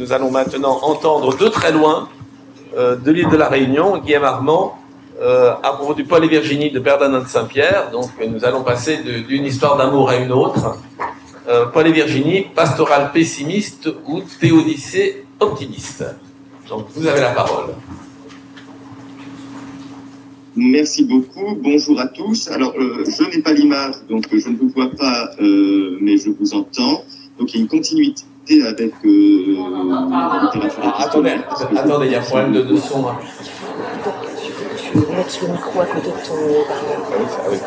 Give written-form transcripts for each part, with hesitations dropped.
nous allons maintenant entendre de très loin, de l'île de la Réunion, Guillaume Armand, à propos du Paul et Virginie de Bernardin de Saint-Pierre. Donc nous allons passer d'une histoire d'amour à une autre. Paul et Virginie, pastoral pessimiste ou théodicée optimiste. Donc vous avez la parole. Merci beaucoup, bonjour à tous. Alors, je n'ai pas l'image, donc je ne vous vois pas, mais je vous entends. Donc, il y a une continuité avec attendez, il y a un problème de son. Hein. Tu peux mettre le micro à côté de ton parleur. Oui.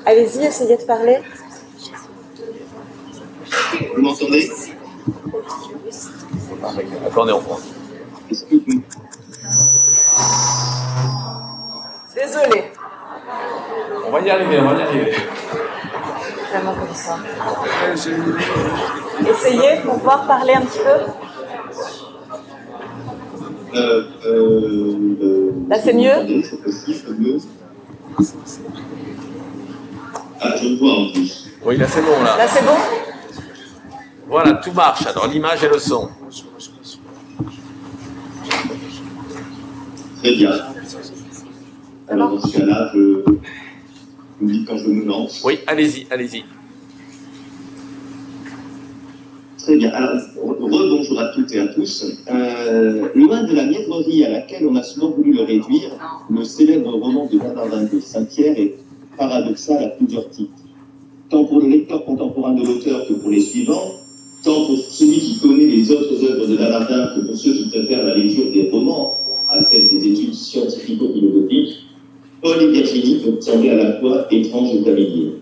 Allez-y, essayez de parler. Vous m'entendez? Attendez, on prend. Désolée. On va y arriver. Vraiment comme ça. Essayez pour pouvoir parler un petit peu. Là, c'est mieux? C'est possible, Ah, je le vois en plus. Oui, là, c'est bon, là. Là, c'est bon? Voilà, tout marche. Alors, l'image et le son. Très bien. Alors, dans ce cas-là, vous me dites quand je me lance. Oui, allez-y. Très bien. Alors, bonjour à toutes et à tous. Loin de la mièvrerie à laquelle on a souvent voulu le réduire, le célèbre roman de Bernardin de Saint-Pierre est paradoxal à plusieurs titres. Tant pour le lecteur contemporain de l'auteur que pour les suivants, tant pour celui qui connaît les autres œuvres de Bernardin que pour ceux qui préfèrent la lecture des romans à celle des études scientifico-philosophiques, Paul et Virginie peuvent sembler à la fois étranges et familiers.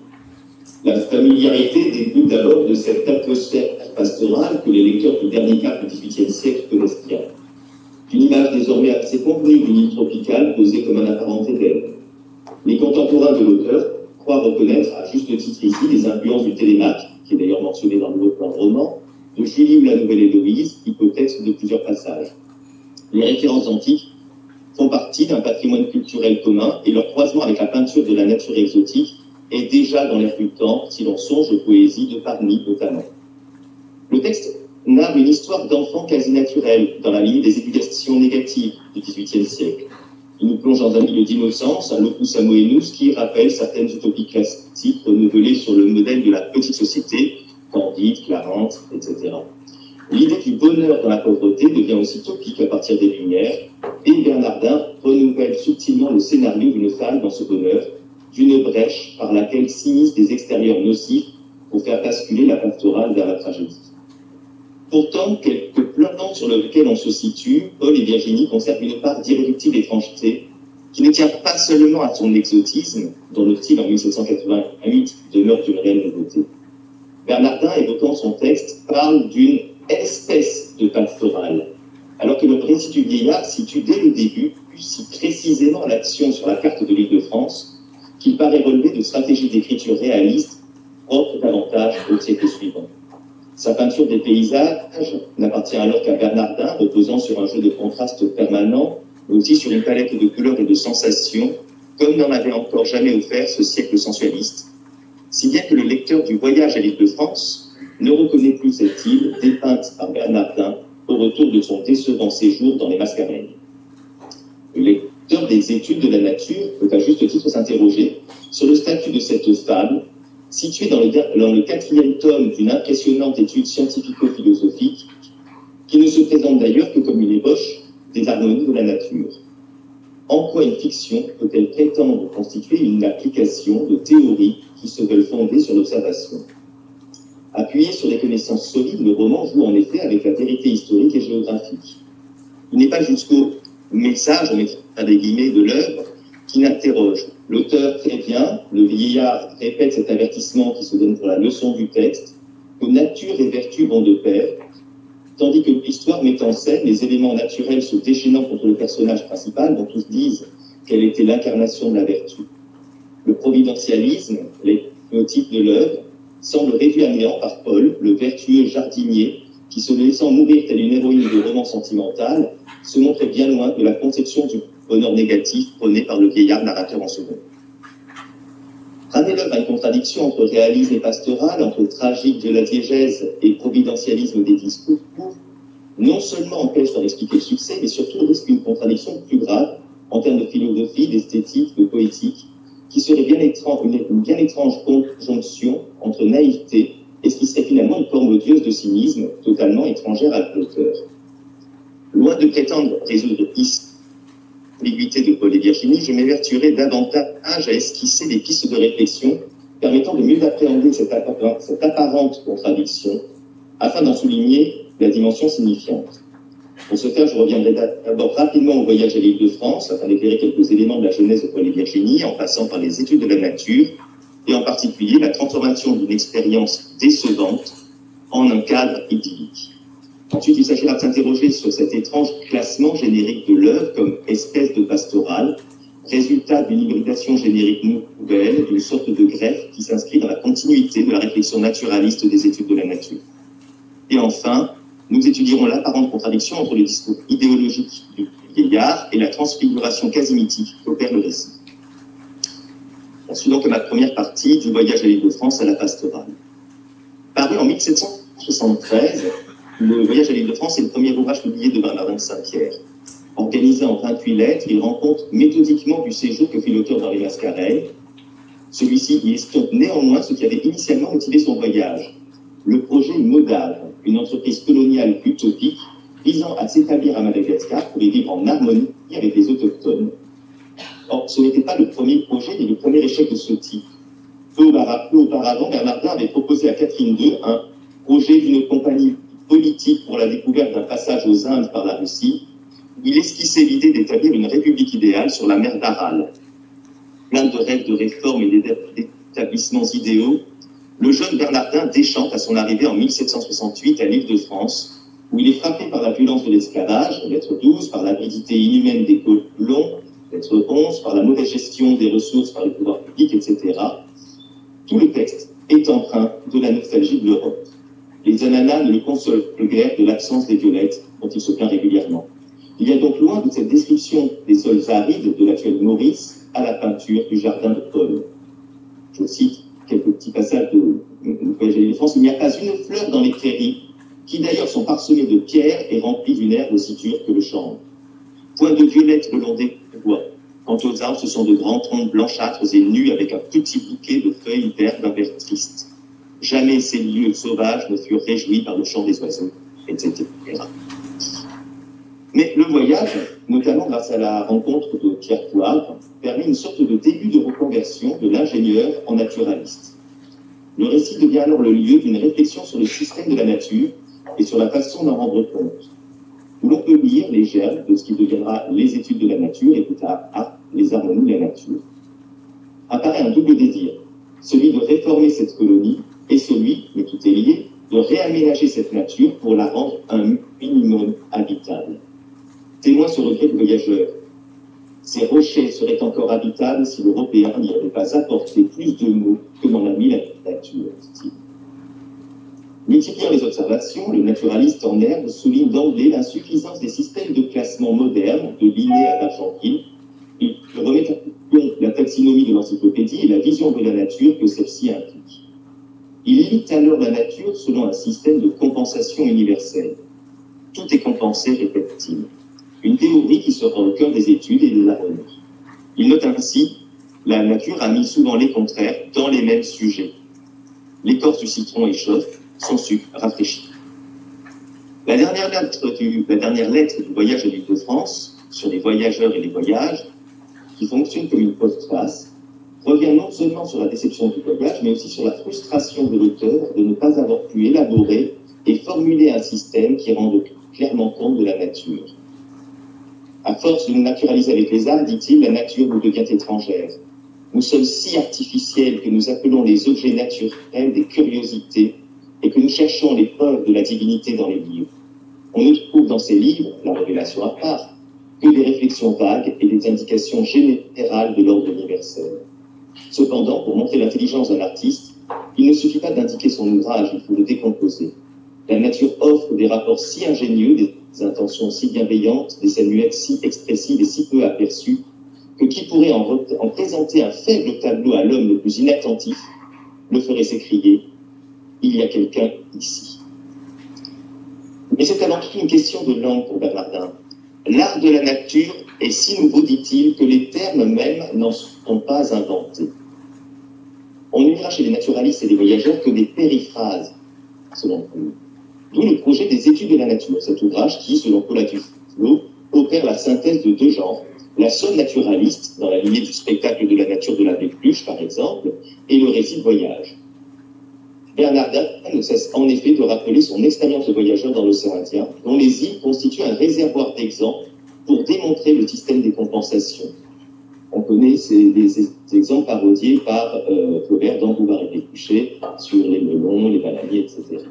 La familiarité découle d'abord de cette atmosphère pastorale que les lecteurs du dernier quart du XVIIIe siècle connaissent bien. Une image désormais assez convenue d'une île tropicale posée comme un apparent Éden. Les contemporains de l'auteur croient reconnaître à juste titre ici les influences du Télémaque, qui est d'ailleurs mentionné dans le roman, de Julie ou la Nouvelle Héloïse, hypothèse de plusieurs passages. Les références antiques font partie d'un patrimoine culturel commun et leur croisement avec la peinture de la nature exotique est déjà dans l'air du temps, si l'on songe aux poésies de Parny notamment. Le texte narre une histoire d'enfant quasi naturelle, dans la ligne des éducations négatives du XVIIIe siècle. Il nous plonge dans un milieu d'innocence, un locus amoenus qui rappelle certaines utopies classiques renouvelées sur le modèle de la petite société, Candide, Clarente, etc. L'idée du bonheur dans la pauvreté devient aussi topique à partir des Lumières, et Bernardin renouvelle subtilement le scénario d'une femme dans ce bonheur, d'une brèche par laquelle s'immiscent des extérieurs nocifs pour faire basculer la pastorale vers la tragédie. Pourtant, quelque plan sur lequel on se situe, Paul et Virginie conservent une part d'irréductible étrangeté qui ne tient pas seulement à son exotisme, dont le style en 1788 demeure d'une réelle nouveauté. Bernardin, évoquant son texte, parle d'une espèce de pastorale, alors que le récit du vieillard situe dès le début si précisément l'action sur la carte de l'Île-de-France qu'il paraît relever de stratégies d'écriture réalistes propres davantage au siècle suivant. Sa peinture des paysages n'appartient alors qu'à Bernardin, reposant sur un jeu de contrastes permanent, mais aussi sur une palette de couleurs et de sensations, comme n'en avait encore jamais offert ce siècle sensualiste, si bien que le lecteur du Voyage à l'Île-de-France ne reconnaît plus cette île dépeinte par Bernardin au retour de son décevant séjour dans les Mascareignes. Le lecteur des études de la nature peut à juste titre s'interroger sur le statut de cette fable, située dans le 4e tome d'une impressionnante étude scientifico-philosophique, qui ne se présente d'ailleurs que comme une ébauche des harmonies de la nature. En quoi une fiction peut-elle prétendre constituer une application de théories qui se veulent fondées sur l'observation? Appuyé sur des connaissances solides, le roman joue en effet avec la vérité historique et géographique. Il n'est pas jusqu'au message, on mettra des guillemets, de l'œuvre, qui n'interroge. L'auteur prévient, le vieillard répète cet avertissement qui se donne pour la leçon du texte, que nature et vertu vont de pair, tandis que l'histoire met en scène les éléments naturels se déchaînant contre le personnage principal, dont tous disent qu'elle était l'incarnation de la vertu. Le providentialisme, les motifs de l'œuvre, semble réduit à néant par Paul, le vertueux jardinier, qui, se laissant mourir telle une héroïne de roman sentimental, se montrait bien loin de la conception du bonheur négatif prôné par le vieillard narrateur en second. Ramener l'œuvre à une contradiction entre réalisme et pastoral, entre tragique de la diégèse et providentialisme des discours, non seulement empêche d'en expliquer le succès, mais surtout risque une contradiction plus grave en termes de philosophie, d'esthétique, de poétique, qui serait une bien étrange conjonction entre naïveté et ce qui serait finalement une forme odieuse de cynisme totalement étrangère à l'auteur. Loin de prétendre résoudre ici l'ambiguïté de Paul et Virginie, je m'évertuerai davantage à esquisser des pistes de réflexion permettant de mieux appréhender cette apparente contradiction afin d'en souligner la dimension signifiante. Pour ce faire, je reviendrai d'abord rapidement au voyage à l'île de France afin d'éclairer quelques éléments de la jeunesse de Paul et Virginie en passant par les études de la nature et en particulier la transformation d'une expérience décevante en un cadre idyllique. Ensuite, il s'agira de s'interroger sur cet étrange classement générique de l'œuvre comme espèce de pastorale, résultat d'une hybridation générique nouvelle, d'une sorte de greffe qui s'inscrit dans la continuité de la réflexion naturaliste des études de la nature. Et enfin, nous étudierons l'apparente contradiction entre le discours idéologique du vieillard et la transfiguration quasi mythique qu'opère le récit. Ensuite, donc, ma première partie du voyage à l'île de France à la pastorale. Paru en 1773, le voyage à l'île de France est le premier ouvrage publié de Bernardin de Saint-Pierre. Organisé en 28 lettres, il rend compte méthodiquement du séjour que fit l'auteur dans les Mascareilles. Celui-ci y estompe néanmoins ce qui avait initialement motivé son voyage, le projet Modave, une entreprise coloniale utopique visant à s'établir à Madagascar pour y vivre en harmonie avec les autochtones. Or, ce n'était pas le premier projet ni le premier échec de ce type. Peu auparavant, Bernardin avait proposé à Catherine II un projet d'une compagnie politique pour la découverte d'un passage aux Indes par la Russie, où il esquissait l'idée d'établir une république idéale sur la mer d'Aral. Plein de rêves de réforme et d'établissements idéaux, le jeune Bernardin déchante à son arrivée en 1768 à l'île de France, où il est frappé par la violence de l'esclavage, lettre 12, par l'avidité inhumaine des colons, lettre 11, par la mauvaise gestion des ressources par les pouvoirs publics, etc. Tout le texte est empreint de la nostalgie de l'Europe. Les ananas ne le consolent guère de l'absence des violettes, dont il se plaint régulièrement. Il y a donc loin de cette description des sols arides de l'actuel Maurice à la peinture du jardin de Paul. Je cite quelques petits passages de Voyage à l'île de France. Il n'y a pas une fleur dans les prairies, qui d'ailleurs sont parsemées de pierres et remplies d'une herbe aussi dure que le chanvre. Point de violettes le long des bois. Quant aux arbres, ce sont de grands troncs blanchâtres et nus avec un petit bouquet de feuilles vertes d'un vert triste. Jamais ces lieux sauvages ne furent réjouis par le chant des oiseaux, etc. Mais le voyage, notamment grâce à la rencontre de Pierre Poivre, permet une sorte de début de reconversion de l'ingénieur en naturaliste. Le récit devient alors le lieu d'une réflexion sur le système de la nature et sur la façon d'en rendre compte, où l'on peut lire les germes de ce qui deviendra les études de la nature et plus tard les harmonies de la nature. Apparaît un double désir, celui de réformer cette colonie et celui, mais tout est lié, de réaménager cette nature pour la rendre un minimum habitable. Témoin ce regret du voyageur. Ces rochers seraient encore habitables si l'Européen n'y avait pas apporté plus de mots que n'en a mis la nature, dit-il. Multipliant les observations, le naturaliste en herbe souligne d'emblée l'insuffisance des systèmes de classement modernes, de Linné à d'Argentine. Il remet en question la taxinomie de l'encyclopédie et la vision de la nature que celle-ci implique. Il lit alors la nature selon un système de compensation universelle. Tout est compensé, répète-t-il. Une théorie qui sera au cœur des études et des harmonies. Il note ainsi, la nature a mis souvent les contraires dans les mêmes sujets. L'écorce du citron échauffe, son sucre rafraîchit. La dernière lettre du voyage à l'île de France, sur les voyageurs et les voyages, qui fonctionne comme une postface, revient non seulement sur la déception du voyage, mais aussi sur la frustration de l'auteur de ne pas avoir pu élaborer et formuler un système qui rende clairement compte de la nature. À force de nous naturaliser avec les arts, dit-il, la nature nous devient étrangère. Nous sommes si artificiels que nous appelons les objets naturels des curiosités et que nous cherchons les preuves de la divinité dans les livres. On ne trouve dans ces livres, la révélation à part, que des réflexions vagues et des indications générales de l'ordre universel. Cependant, pour montrer l'intelligence d'un artiste, il ne suffit pas d'indiquer son ouvrage, il faut le décomposer. La nature offre des rapports si ingénieux, des intentions si bienveillantes, des scènes muettes si expressives et si peu aperçues, que qui pourrait en présenter un faible tableau à l'homme le plus inattentif le ferait s'écrier « Il y a quelqu'un ici ». Mais c'est avant tout une question de langue pour Bernardin. L'art de la nature est si nouveau, dit-il, que les termes mêmes n'en sont pas inventés. On ne lira chez les naturalistes et les voyageurs que des périphrases, selon eux. D'où le projet des études de la nature, cet ouvrage qui, selon Paula Duflo, opère la synthèse de deux genres, la somme naturaliste, dans la lignée du spectacle de la nature de l'abbé Pluche, par exemple, et le récit de voyage. Bernardin ne cesse en effet de rappeler son expérience de voyageur dans l'océan Indien, dont les îles constituent un réservoir d'exemples pour démontrer le système des compensations. On connaît des exemples parodiés par Flaubert dans Bouvard et Pécuchet sur les melons, les bananiers, etc.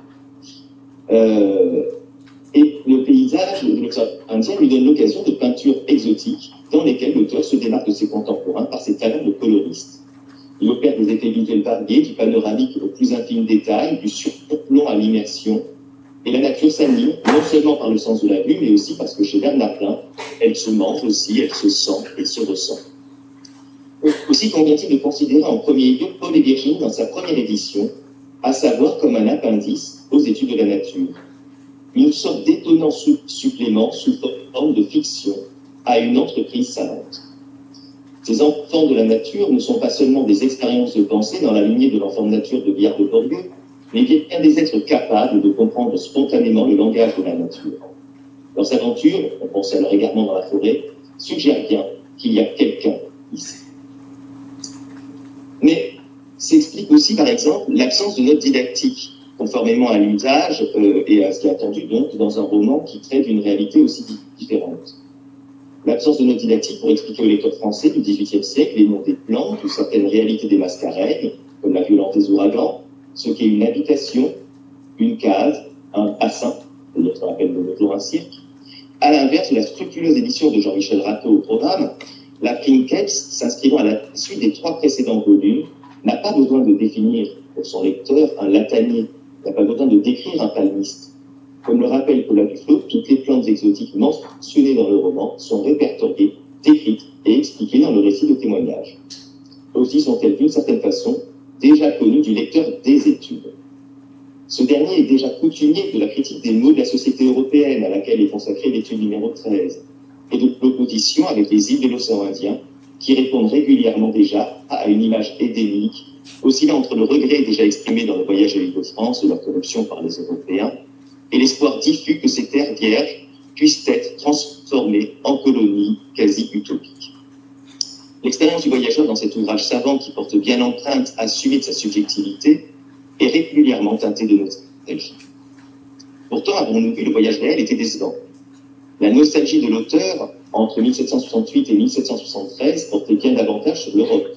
Et le paysage de l'océan Indien lui donne l'occasion de peintures exotiques dans lesquelles l'auteur se démarque de ses contemporains par ses talents de coloriste. Il opère des effets visuels variés, du panoramique au plus infime détail, du surplomb à l'immersion. Et la nature s'anime, non seulement par le sens de la vue, mais aussi parce que chez Bernardin, elle se mange aussi, elle se sent et se ressent. Aussi convient-il de considérer en premier lieu Paul et Virginie dans sa première édition, à savoir comme un appendice aux études de la nature. Une sorte d'étonnant supplément sous forme de fiction à une entreprise savante. Ces enfants de la nature ne sont pas seulement des expériences de pensée dans la lignée de l'enfant de nature de Biard de Bourdieu, mais bien des êtres capables de comprendre spontanément le langage de la nature. Leurs aventures, on pense alors également dans la forêt, suggèrent bien qu'il y a quelqu'un ici. Mais s'explique aussi, par exemple, l'absence de notes didactiques, conformément à l'usage et à ce qui est attendu donc dans un roman qui traite d'une réalité aussi différente. L'absence de notes didactiques pour expliquer aux lecteurs français du XVIIIe siècle les noms des plantes ou certaines réalités des mascareilles, comme la violence des ouragans, ce qu'est une habitation, une case, un bassin, c'est-à-dire ce qu'on appelle toujours un cirque. À l'inverse de la scrupuleuse édition de Jean-Michel Rateau au programme, la Princeps, s'inscrivant à la suite des 3 précédents volumes, n'a pas besoin de définir pour son lecteur un latanier, n'a pas besoin de décrire un palmiste. Comme le rappelle Paula Duflo, toutes les plantes exotiques mentionnées dans le roman sont répertoriées, décrites et expliquées dans le récit de témoignage. Aussi sont-elles d'une certaine façon déjà connues du lecteur des études. Ce dernier est déjà coutumier de la critique des mots de la société européenne à laquelle est consacrée l'étude numéro 13, et de l'opposition avec les îles de l'océan Indien, qui répondent régulièrement déjà à une image édénique, oscillant entre le regret déjà exprimé dans le voyage à l'île de France de leur corruption par les Européens, et l'espoir diffus que ces terres vierges puissent être transformées en colonies quasi utopiques. L'expérience du voyageur dans cet ouvrage savant qui porte bien l'empreinte assumée de sa subjectivité est régulièrement teintée de nostalgie. Pourtant, avons-nous vu, le voyage réel était décevant. La nostalgie de l'auteur, entre 1768 et 1773, portait bien davantage sur l'Europe.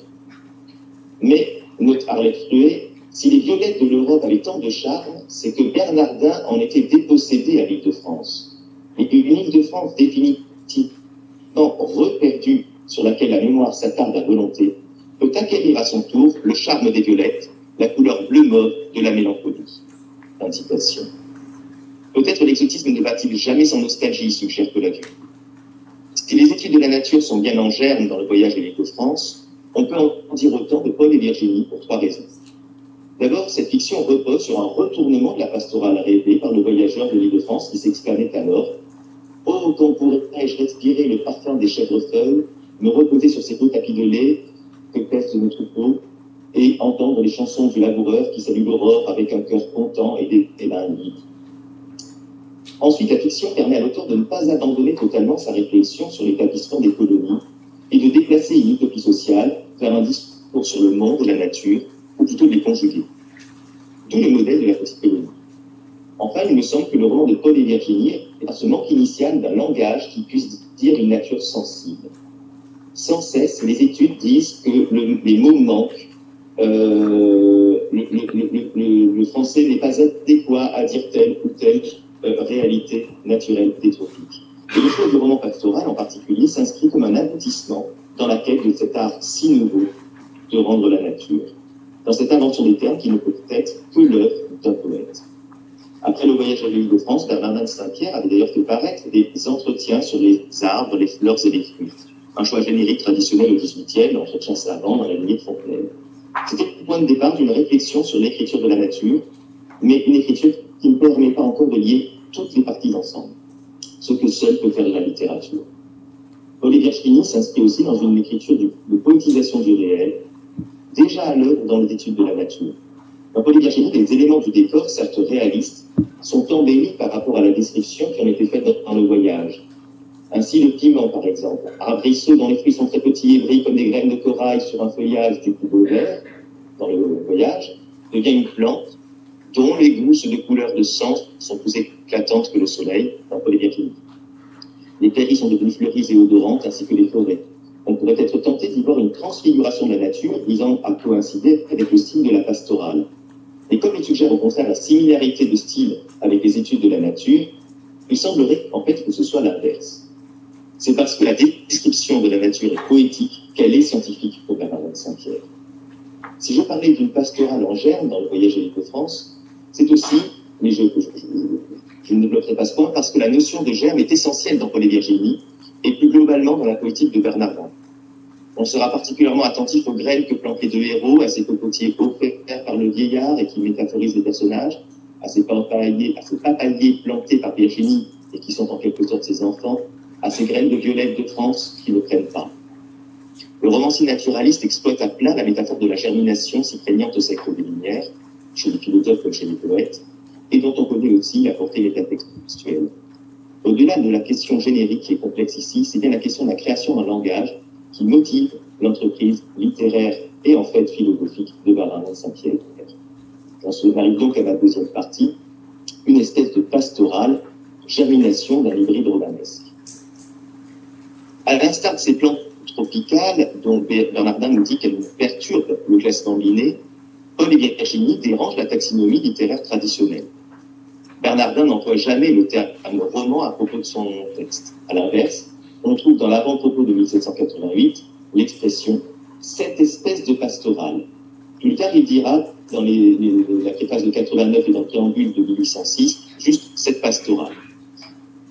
Mais, note Arlette Fruet, si les violettes de l'Europe avaient tant de charme, c'est que Bernardin en était dépossédé à l'Île-de-France. Et une Île-de-France définitivement reperdue, sur laquelle la mémoire s'attarde à volonté, peut acquérir à son tour le charme des violettes, la couleur bleu mauve de la mélancolie. Fin de citation. Peut-être l'exotisme ne va-t-il jamais sans nostalgie, suggère Paula Duflo. Si les études de la nature sont bien en germe dans le voyage de l'Île-de-France, on peut en dire autant de Paul et Virginie pour 3 raisons. D'abord, cette fiction repose sur un retournement de la pastorale rêvée par le voyageur de l'Île-de-France qui s'exclamait alors « Oh, quand pourrais-je respirer le parfum des chèvrefeuilles, me reposer sur ces beaux tapis de lait que pèsent nos troupeaux et entendre les chansons du laboureur qui salue l'aurore avec un cœur content et des mains libres. » Ensuite, la fiction permet à l'auteur de ne pas abandonner totalement sa réflexion sur l'établissement des colonies et de déplacer une utopie sociale vers un discours sur le monde et la nature, ou plutôt de les conjuguer. D'où le modèle de la petite colonie. Enfin, il me semble que le roman de Paul et Virginie est par ce manque initial d'un langage qui puisse dire une nature sensible. Sans cesse, les études disent que les mots manquent, le français n'est pas adéquat à dire telle ou telle réalité naturelle des tropiques. Et le choix du roman pastoral en particulier s'inscrit comme un aboutissement dans la quête de cet art si nouveau de rendre la nature, dans cette invention des termes qui ne peut être que l'œuvre d'un poète. Après le voyage à l'Île-de-France, Bernardin de Saint-Pierre avait d'ailleurs fait paraître des entretiens sur les arbres, les fleurs et les fruits. un choix générique traditionnel au XVIIIe, l'entretien savant dans la lignée de Fontenelle. C'était le point de départ d'une réflexion sur l'écriture de la nature, mais une écriture qui ne permet pas encore de lier toutes les parties ensemble, ce que seule peut faire la littérature. Paul Évier-Chevigny s'inscrit aussi dans une écriture de poétisation du réel, déjà à l'œuvre dans les études de la nature. Dans Paul Évier-Chevigny, les éléments du décor, certes réalistes, sont embellis par rapport à la description qui en était faite dans le voyage. Ainsi, le piment, par exemple, arbrisseau dont les fruits sont très petits et brillent comme des graines de corail sur un feuillage du coup vert, dans le voyage, devient une plante dont les gousses de couleur de sang sont plus éclatantes que le soleil, dans Paul Évier-Chevigny. Les prairies sont devenues fleuries et odorantes, ainsi que les forêts. On pourrait être tenté d'y voir une transfiguration de la nature visant à coïncider avec le style de la pastorale. Et comme il suggère au contraire la similarité de style avec les études de la nature, il semblerait en fait que ce soit l'inverse. C'est parce que la description de la nature est poétique qu'elle est scientifique pour Bernardin de Saint-Pierre. Si je parlais d'une pastorale en germe dans le voyage à l'île de France, c'est aussi, mais je ne développerai pas ce point, parce que la notion de germe est essentielle dans Paul Évier-Chevigny et plus globalement dans la poétique de Bernardin. On sera particulièrement attentif aux graines que plantent les deux héros, à ces cocotiers offerts par le vieillard et qui métaphorisent les personnages, à ces papayers plantés par Virginie et qui sont en quelque sorte ses enfants, à ces graines de violettes de France qui ne prennent pas. Le romancier naturaliste exploite à plat la métaphore de la germination si prégnante au siècle des Lumières, chez les philosophes comme chez les poètes, et dont on connaît aussi la portée métatextuelle. Au-delà de la question générique qui est complexe ici, c'est bien la question de la création d'un langage qui motive l'entreprise littéraire et en fait philosophique de Bernardin de Saint-Pierre. On se marie donc à la deuxième partie, une espèce de pastorale, germination d'un hybride romanesque. À l'instar de ces plantes tropicales, dont Bernardin nous dit qu'elles nous perturbent le classement Linné, Paul Évier-Chevigny dérange la taxinomie littéraire traditionnelle. Bernardin n'emploie jamais le terme roman à propos de son texte. À l'inverse, on trouve dans l'avant-propos de 1788 l'expression « cette espèce de pastorale ». Plus tard, il dira, dans la préface de 89 et dans le préambule de 1806, juste « cette pastorale ».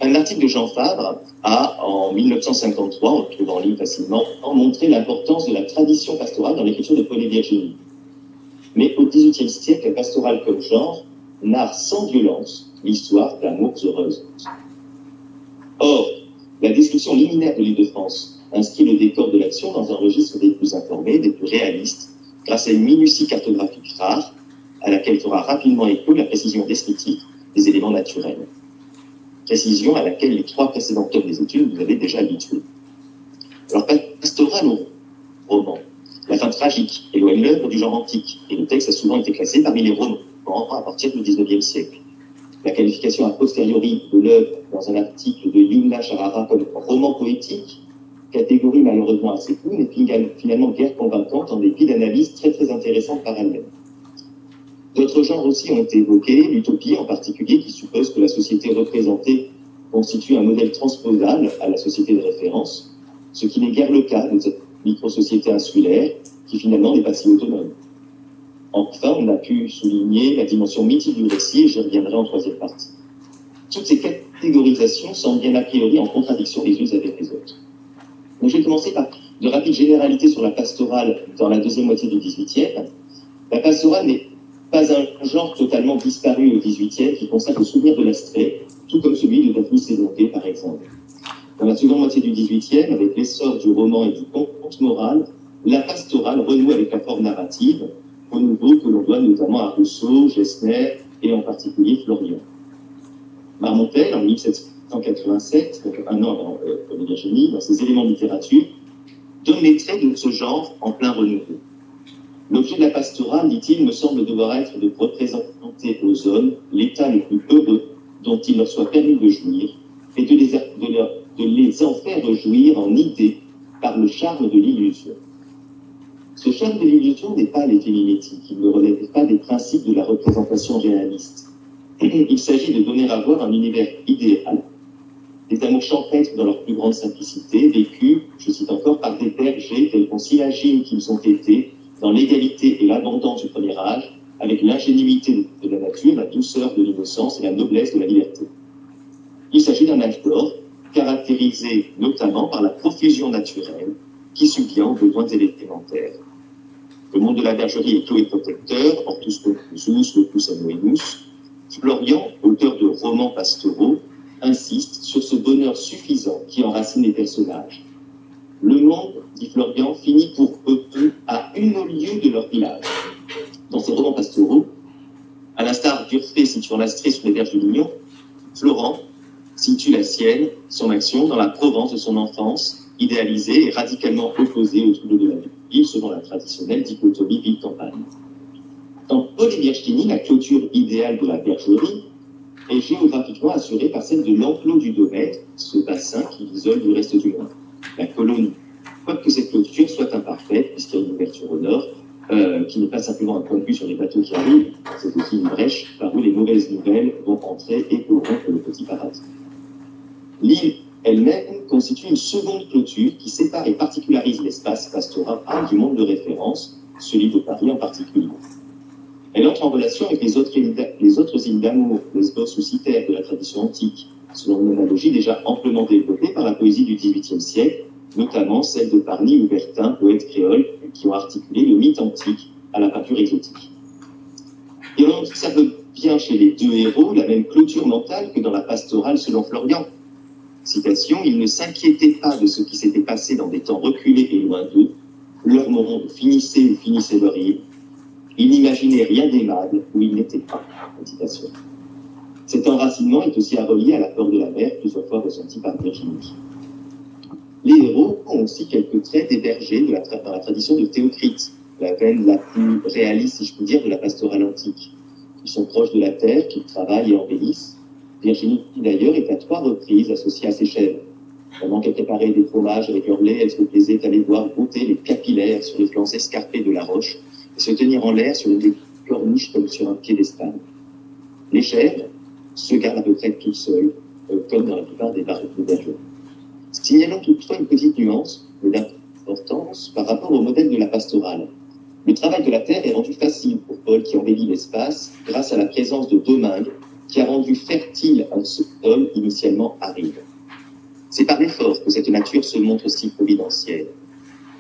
Un article de Jean Fabre a, en 1953, on le trouve en ligne facilement, montré l'importance de la tradition pastorale dans l'écriture de Paul Évier-Chevigny. Mais au XVIIIe siècle, la pastorale comme genre narre sans violence l'histoire d'amours heureuses. Or, la description liminaire de l'île de France inscrit le décor de l'action dans un registre des plus informés, des plus réalistes, grâce à une minutie cartographique rare, à laquelle fera rapidement écho la précision descriptive des éléments naturels. Précision à laquelle les 3 précédents tomes des études vous avez déjà habitués. Alors, pastoral ou roman, la fin tragique éloigne l'œuvre du genre antique, et le texte a souvent été classé parmi les romans à partir du XIXe siècle. La qualification a posteriori de l'œuvre dans un article de Yumna Charara comme roman poétique, catégorie malheureusement assez floue, mais finalement guère convaincante en dépit d'analyses très intéressantes par elle-même. D'autres genres aussi ont été évoqués, l'utopie en particulier, qui suppose que la société représentée constitue un modèle transposable à la société de référence, ce qui n'est guère le cas de cette micro-société insulaire, qui finalement n'est pas si autonome. Enfin, on a pu souligner la dimension mythique du récit, et j'y reviendrai en 3e partie. Toutes ces catégorisations semblent bien a priori en contradiction les unes avec les autres. Donc, je vais commencer par de rapides généralités sur la pastorale dans la deuxième moitié du XVIIIe. La pastorale n'est pas un genre totalement disparu au XVIIIe qui consacre le souvenir de l'astrait, tout comme celui de Daphnis Sédonté, par exemple. Dans la seconde moitié du XVIIIe, avec l'essor du roman et du conte moral, la pastorale renoue avec la forme narrative, renouveau que l'on doit notamment à Rousseau, Gessner et en particulier Florian. Marmontel, en 1787, donc un an avant Paul Évier-Chevigny, dans ses éléments de littérature, donne les traits de ce genre en plein renouveau. L'objet de la pastorale, dit-il, me semble devoir être de représenter aux hommes l'état le plus heureux dont il leur soit permis de jouir et de les en faire jouir en idée par le charme de l'illusion. Ce charme de l'illusion n'est pas l'effet mimétique, il ne relève pas des principes de la représentation réaliste. Il s'agit de donner à voir un univers idéal, des amours champêtres dans leur plus grande simplicité, vécus, je cite encore, par des bergers tels qu'on s'imagine qu'ils ont été, dans l'égalité et l'abondance du premier âge, avec l'ingénuité de la nature, la douceur de l'innocence et la noblesse de la liberté. Il s'agit d'un âge d'or, caractérisé caractérisée notamment par la profusion naturelle qui subvient aux besoins élémentaires. Le monde de la bergerie est clos et protecteur, Hortus Conclusus, Locus Annuenus. Florian, auteur de romans pastoraux, insiste sur ce bonheur suffisant qui enracine les personnages. Le monde, dit Florian, finit pour eux à une lieue de leur village. Dans ses romans pastoraux, à l'instar d'Urfé situant l'Astrée sur les berges du Lignon, Florent situe la sienne, son action, dans la Provence de son enfance, idéalisée et radicalement opposée aux troubles de la ville, selon la traditionnelle dichotomie ville-campagne. Dans Paul et Virginie, la clôture idéale de la bergerie est géographiquement assurée par celle de l'enclos du domaine, ce bassin qui l'isole du reste du monde, la colonie. Quoique cette clôture soit imparfaite, puisqu'il y a une ouverture au nord, qui n'est pas simplement un point de vue sur les bateaux qui arrivent, c'est aussi une brèche par où les mauvaises nouvelles vont entrer et corrompre le petit paradis. L'île elle-même constitue une seconde clôture qui sépare et particularise l'espace pastoral du monde de référence, celui de Paris en particulier. Elle entre en relation avec les autres îles d'amour, Lesbos ou Cythère de la tradition antique, selon une analogie déjà amplement développée par la poésie du XVIIIe siècle, notamment celle de Parny ou Bertin, poètes créoles, qui ont articulé le mythe antique à la peinture exotique. Et on observe bien chez les deux héros la même clôture mentale que dans la pastorale selon Florian. Citation, ils ne s'inquiétaient pas de ce qui s'était passé dans des temps reculés et loin d'eux, leur monde finissait ou finissait leur île, ils n'imaginaient rien d'aimable où ils n'étaient pas. Citation. Cet enracinement est aussi à relier à la peur de la mer, plusieurs fois ressenti par Virginie. Les héros ont aussi quelques traits des bergers dans la tradition de Théocrite, la veine la plus réaliste, si je puis dire, de la pastorale antique. Ils sont proches de la terre, qu'ils travaillent et embellissent. Virginie, d'ailleurs, est à 3 reprises associée à ses chèvres. Pendant qu'elle préparait des fromages avec leur lait, elle se plaisait à les voir brouter les capillaires sur les flancs escarpés de la roche et se tenir en l'air sur une des corniches comme sur un piédestal. Les chèvres se gardent à peu près toutes seules, comme dans la plupart des bergeries. Signalons toutefois une petite nuance, mais d'importance, par rapport au modèle de la pastorale. Le travail de la terre est rendu facile pour Paul qui embellit l'espace grâce à la présence de domingues qui a rendu fertile un sol initialement aride. C'est par l'effort que cette nature se montre si providentielle.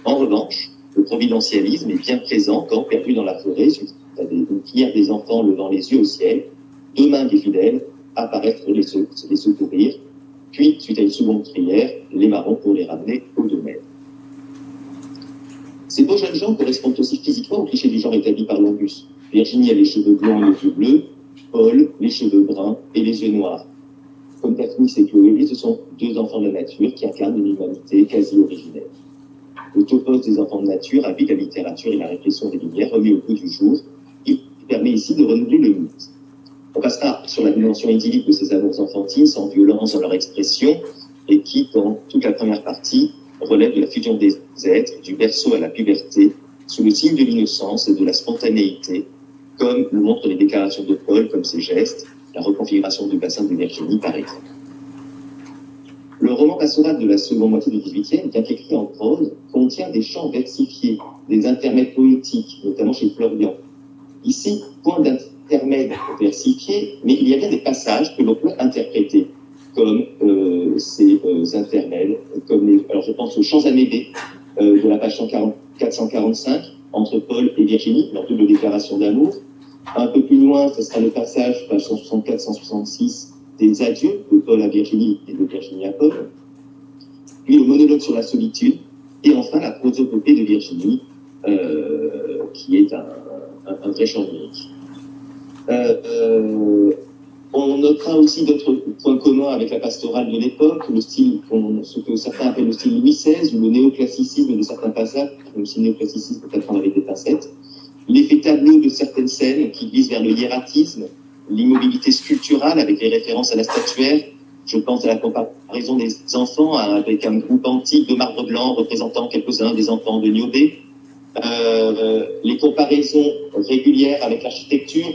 En revanche, le providentialisme est bien présent quand, perdu dans la forêt, suite à une prière des enfants levant les yeux au ciel, domingues et fidèles apparaissent pour les secourir, puis, suite à une seconde prière, les marrons pour les ramener au domaine. Ces beaux jeunes gens correspondent aussi physiquement au cliché du genre établi par Longus. Virginie a les cheveux blonds et les yeux bleus, Paul, les cheveux bruns et les yeux noirs. Comme Daphnis et Chloé, ce sont 2 enfants de la nature qui incarnent une humanité quasi originelle. Le topos des enfants de nature habite la littérature et la réflexion des Lumières remis au goût du jour. Il permet ici de renouveler le mythe. On passera sur la dimension idyllique de ces amours enfantines, sans violence dans leur expression, et qui, dans toute la première partie, relève de la fusion des êtres, du berceau à la puberté, sous le signe de l'innocence et de la spontanéité, comme le montrent les déclarations de Paul, comme ses gestes, la reconfiguration du bassin de Virginie, par exemple. Le roman pastoral de la seconde moitié du XVIIIe, bien qu'écrit en prose, contient des chants versifiés, des intermèdes poétiques, notamment chez Florian. Ici, point d'intermède versifié, mais il y a bien des passages que l'on peut interpréter, comme ces intermèdes, alors je pense aux chants amédées de la page 445, entre Paul et Virginie, leur double déclaration d'amour. Un peu plus loin, ce sera le passage, page 164-166, des adieux de Paul à Virginie et de Virginie à Paul. Puis le monologue sur la solitude. Et enfin, la prosopopée de Virginie, qui est un vrai chant lyrique. On notera aussi d'autres points communs avec la pastorale de l'époque, le style, ce que certains appellent le style Louis XVI, ou le néoclassicisme de certains passages, même si le néoclassicisme peut prendre avec des pincettes. L'effet tableau de certaines scènes qui glissent vers le hiératisme, l'immobilité sculpturale avec les références à la statuaire. Je pense à la comparaison des enfants avec un groupe antique de marbre blanc représentant quelques-uns des enfants de Niobé. Les comparaisons régulières avec l'architecture,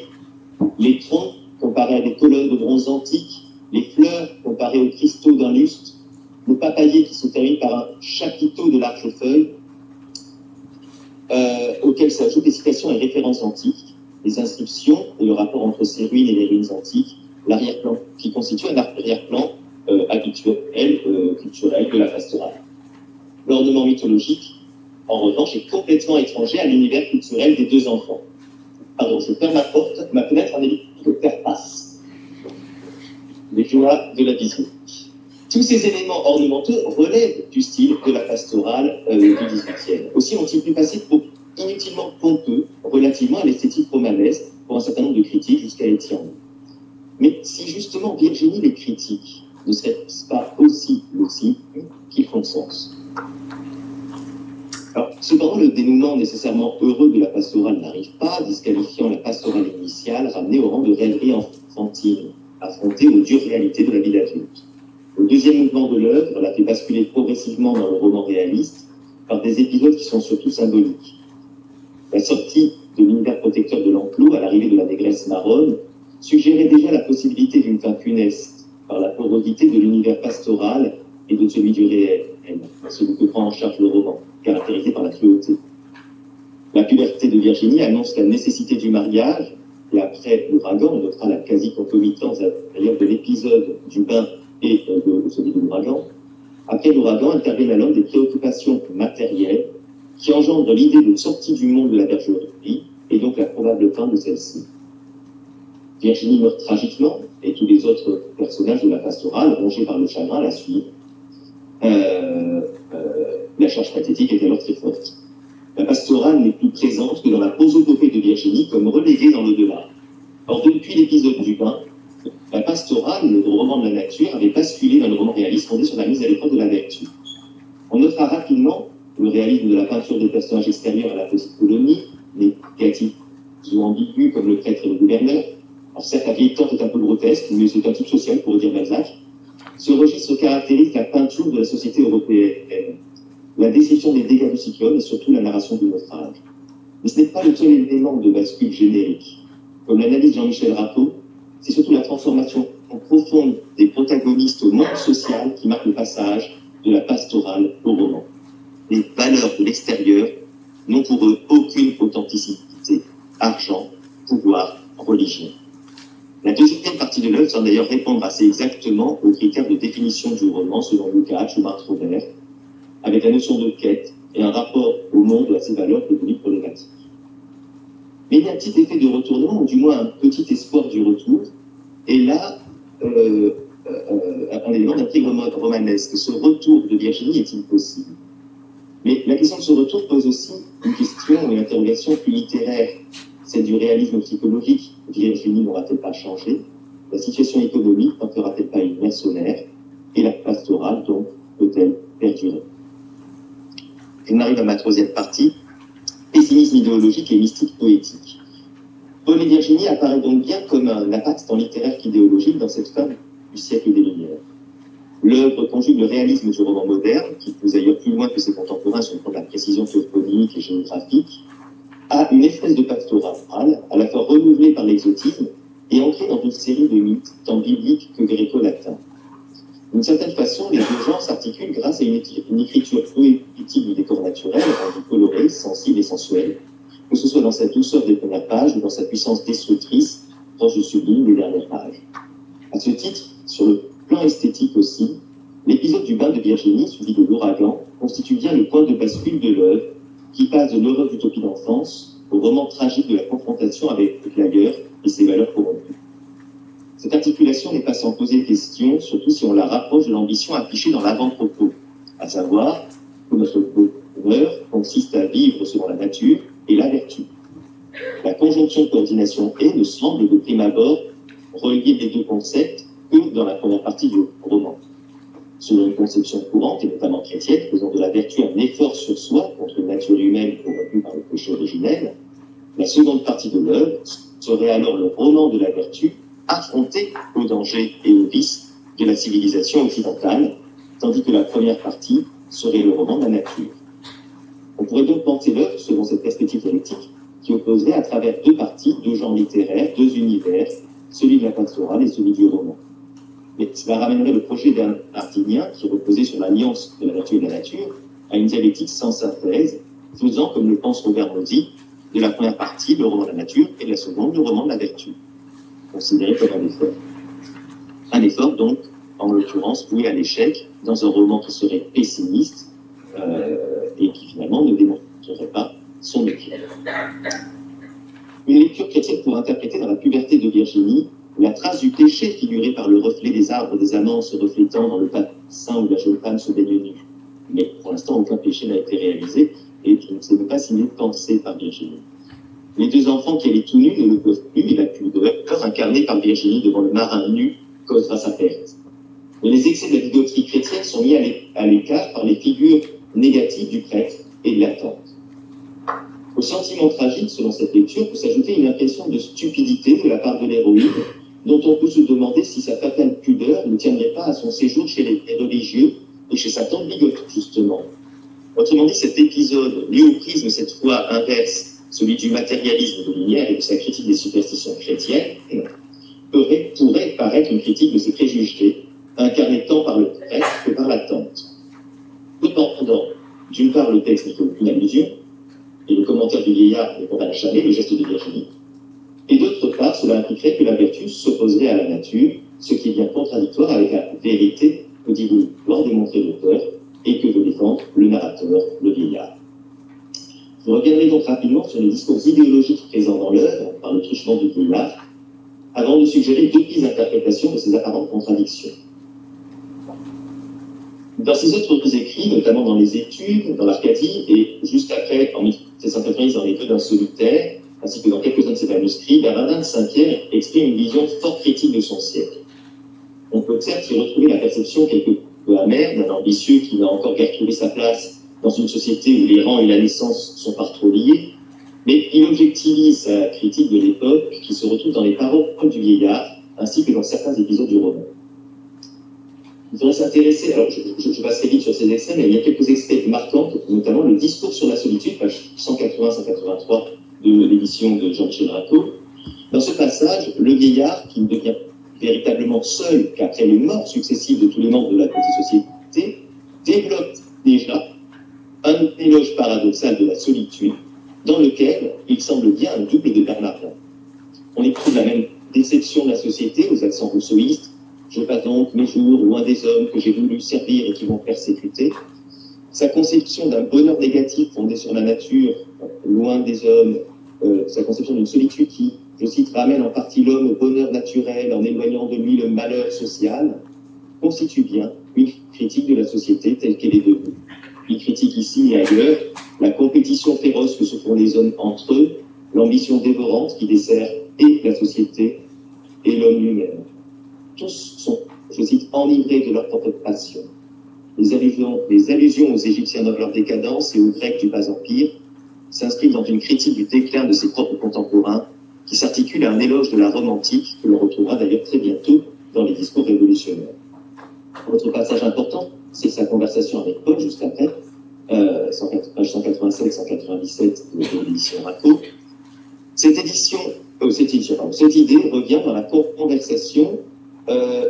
les troncs comparés à des colonnes de bronze antique, les fleurs comparées aux cristaux d'un lustre, le papayer qui se termine par un chapiteau de larges feuilles, auxquelles s'ajoutent des citations et références antiques, les inscriptions et le rapport entre ces ruines et les ruines antiques, l'arrière-plan, qui constitue un arrière-plan habituel, culturel de la pastorale. L'ornement mythologique, en revanche, est complètement étranger à l'univers culturel des deux enfants. Pardon, je ferme ma fenêtre, un hélicoptère passe. Les joies de la vision. Tous ces éléments ornementaux relèvent du style de la pastorale du XVIIIe. Aussi ont-ils pu passer pour inutilement pompeux relativement à l'esthétique romanesque pour un certain nombre de critiques jusqu'à Étienne. Mais si justement Virginie les critique, ne serait-ce pas aussi le signe qu'ils font sens? Alors, cependant, le dénouement nécessairement heureux de la pastorale n'arrive pas, disqualifiant la pastorale initiale, ramenée au rang de rêverie enfantine, affrontée aux dures réalités de la vie d'adulte. Le deuxième mouvement de l'œuvre la fait basculer progressivement dans le roman réaliste par des épisodes qui sont surtout symboliques. La sortie de l'univers protecteur de l'enclos à l'arrivée de la négresse marronne suggérait déjà la possibilité d'une fin funeste par la porosité de l'univers pastoral et de celui du réel, celui que prend en charge le roman, caractérisé par la cruauté. La puberté de Virginie annonce la nécessité du mariage, et après l'ouragan, on notera la quasi-concomitance d'ailleurs de l'épisode du bain et de celui de l'ouragan. Après l'ouragan interviennent alors des préoccupations matérielles qui engendrent l'idée de sortie du monde de la bergerie et donc la probable fin de celle-ci. Virginie meurt tragiquement et tous les autres personnages de la pastorale, rongés par le chagrin, la suivent. La charge pathétique est alors très forte. La pastorale n'est plus présente que dans la prosopopée de Virginie comme reléguée dans l'au-delà. Or, depuis l'épisode du bain, la pastorale, le roman de la nature, avait basculé dans le roman réaliste fondé sur la mise à l'épreuve de la vertu. On notera rapidement le réalisme de la peinture des personnages extérieurs à la petite colonie, négatifs ou ambigus comme le prêtre et le gouverneur. Alors certes, la vieille tante est un peu grotesque, mais c'est un type social pour dire Balzac. Ce registre caractérise la peinture de la société européenne, la description des dégâts du cyclone et surtout la narration du naufrage. Mais ce n'est pas le seul élément de bascule générique. Comme l'analyse Jean-Michel Rapeau, c'est surtout la transformation profonde des protagonistes au monde social qui marque le passage de la pastorale au roman. Les valeurs de l'extérieur n'ont pour eux aucune authenticité. Argent, pouvoir, religion. La deuxième partie de l'œuvre semble d'ailleurs répondre assez exactement aux critères de définition du roman selon Lukács ou Marx Robert, avec la notion de quête et un rapport au monde et à ses valeurs devenues problématiques. Mais il y a un petit effet de retournement, ou du moins un petit espoir du retour, et là, un élément d'intrigue romanesque. Ce retour de Virginie est-il possible? Mais la question de ce retour pose aussi une question ou une interrogation plus littéraire, celle du réalisme psychologique. Virginie n'aura-t-elle pas changé? La situation économique n'en fera-t-elle pas une mercenaire? Et la pastorale, donc, peut-elle perdurer? Je m'arrive à ma troisième partie, pessimisme idéologique et mystique poétique. Paul et Virginie apparaît donc bien comme un impact littéraire qu'idéologique dans cette fin du siècle des Lumières. L'œuvre conjugue le réalisme du roman moderne, qui pousse ailleurs plus loin que ses contemporains sur le plan de la précision toponymique et géographique, à une espèce de pastorale, à la fois renouvelée par l'exotisme et ancrée dans une série de mythes, tant bibliques que gréco-latins. D'une certaine façon, les deux genres s'articulent grâce à une écriture poétique du décor naturel, rendu coloré, sensible et sensuel, que ce soit dans sa douceur des premières pages ou dans sa puissance destructrice, proche du sublime des dernières pages. À ce titre, sur le plan esthétique aussi, l'épisode du bain de Virginie, suivi de l'ouragan, constitue bien le point de bascule de l'œuvre, qui passe de l'horreur d'utopie d'enfance au roman tragique de la confrontation avec l'ailleurs et ses valeurs corrompues. Cette articulation n'est pas sans poser question, surtout si on la rapproche de l'ambition affichée dans l'avant-propos, à savoir que notre bonheur consiste à vivre selon la nature et la vertu. La conjonction coordination et ne semble de prime abord relier les deux concepts que dans la première partie du roman. Selon une conception courante, et notamment chrétienne, faisant de la vertu un effort sur soi contre une nature humaine corrompue par le péché originel, la seconde partie de l'œuvre serait alors le roman de la vertu affronté aux dangers et aux vices de la civilisation occidentale, tandis que la première partie serait le roman de la nature. On pourrait donc penser l'œuvre selon cette perspective dialectique qui opposerait à travers deux parties, deux genres littéraires, deux univers, celui de la pastorale et celui du roman. Mais cela ramènerait le projet bernardinien, qui reposait sur l'alliance de la vertu et de la nature, à une dialectique sans synthèse, faisant, comme le pense Robert Mozy, de la première partie le roman de la nature et de la seconde le roman de la vertu, considéré comme un effort. Un effort, donc, en l'occurrence voué à l'échec, dans un roman qui serait pessimiste et qui finalement ne démontrerait pas son équilibre. Une lecture chrétienne pour interpréter dans la puberté de Virginie la trace du péché figurée par le reflet des arbres des amants se reflétant dans le bassin où la jeune femme se baigne nue. Mais pour l'instant, aucun péché n'a été réalisé et je ne sais même pas s'il est pensé par Virginie. Les deux enfants qui allaient tout nus ne le peuvent plus et la pudeur incarnée par Virginie devant le marin nu causera sa perte. Mais les excès de la bigoterie chrétienne sont mis à l'écart par les figures négatives du prêtre et de la tante. Au sentiment tragique, selon cette lecture, peut s'ajouter une impression de stupidité de la part de l'héroïne, dont on peut se demander si sa fatale pudeur ne tiendrait pas à son séjour chez les religieux et chez sa tante bigote, justement. Autrement dit, cet épisode, lié au prisme cette fois inverse, celui du matérialisme de Lumière et de sa critique des superstitions chrétiennes, pourrait paraître une critique de ses préjugés, incarnée tant par le prêtre que par la tante. Cependant, d'une part, le texte n'y fait aucune allusion, et le commentaire du vieillard ne condamne jamais le geste de Virginie. Et d'autre part, cela impliquerait que la vertu s'opposerait à la nature, ce qui est bien contradictoire avec la vérité que dit vouloir démontrer l'auteur et que veut défendre le narrateur, le vieillard. Je reviendrai donc rapidement sur les discours idéologiques présents dans l'œuvre par le truchement du vieillard, avant de suggérer deux pistes d'interprétation de ces apparentes contradictions. Dans ses autres écrits, notamment dans les Études, dans l'Arcadie, et juste après, en 1790, dans les Vœux d'un solitaire, ainsi que dans quelques-uns de ses manuscrits, Bernardin de Saint-Pierre exprime une vision fort critique de son siècle. On peut certes y retrouver la perception quelque peu amère d'un ambitieux qui n'a encore guère trouvé sa place dans une société où les rangs et la naissance sont par trop liés, mais il objectivise sa critique de l'époque qui se retrouve dans les paroles du vieillard, ainsi que dans certains épisodes du roman. Il faudrait s'intéresser, alors je passerai vite sur ces extraits, mais il y a quelques extraits marquants, notamment le discours sur la solitude, page 180-183 de l'édition de Jean-Michel Raco. Dans ce passage, le vieillard, qui ne devient véritablement seul qu'après les morts successives de tous les membres de la petite société, développe déjà un éloge paradoxal de la solitude, dans lequel il semble bien un double de Bernardin. On éprouve la même déception de la société aux accents rousseauistes. Je passe donc mes jours loin des hommes que j'ai voulu servir et qui m'ont persécuté. Sa conception d'un bonheur négatif fondé sur la nature, loin des hommes, sa conception d'une solitude qui, je cite, ramène en partie l'homme au bonheur naturel en éloignant de lui le malheur social, constitue bien une critique de la société telle qu'elle est devenue. Il critique ici et ailleurs la compétition féroce que se font les hommes entre eux, l'ambition dévorante qui dessert et la société et l'homme lui-même. Tous sont, je cite, enivrés de leur propre passion. Les allusions aux Égyptiens dans leur décadence et aux Grecs du Bas-Empire s'inscrivent dans une critique du déclin de ses propres contemporains qui s'articule à un éloge de la Rome antique que l'on retrouvera d'ailleurs très bientôt dans les discours révolutionnaires. Autre passage important, c'est sa conversation avec Paul juste après, page 187-197 de l'édition Raco. Cette idée revient dans la conversation.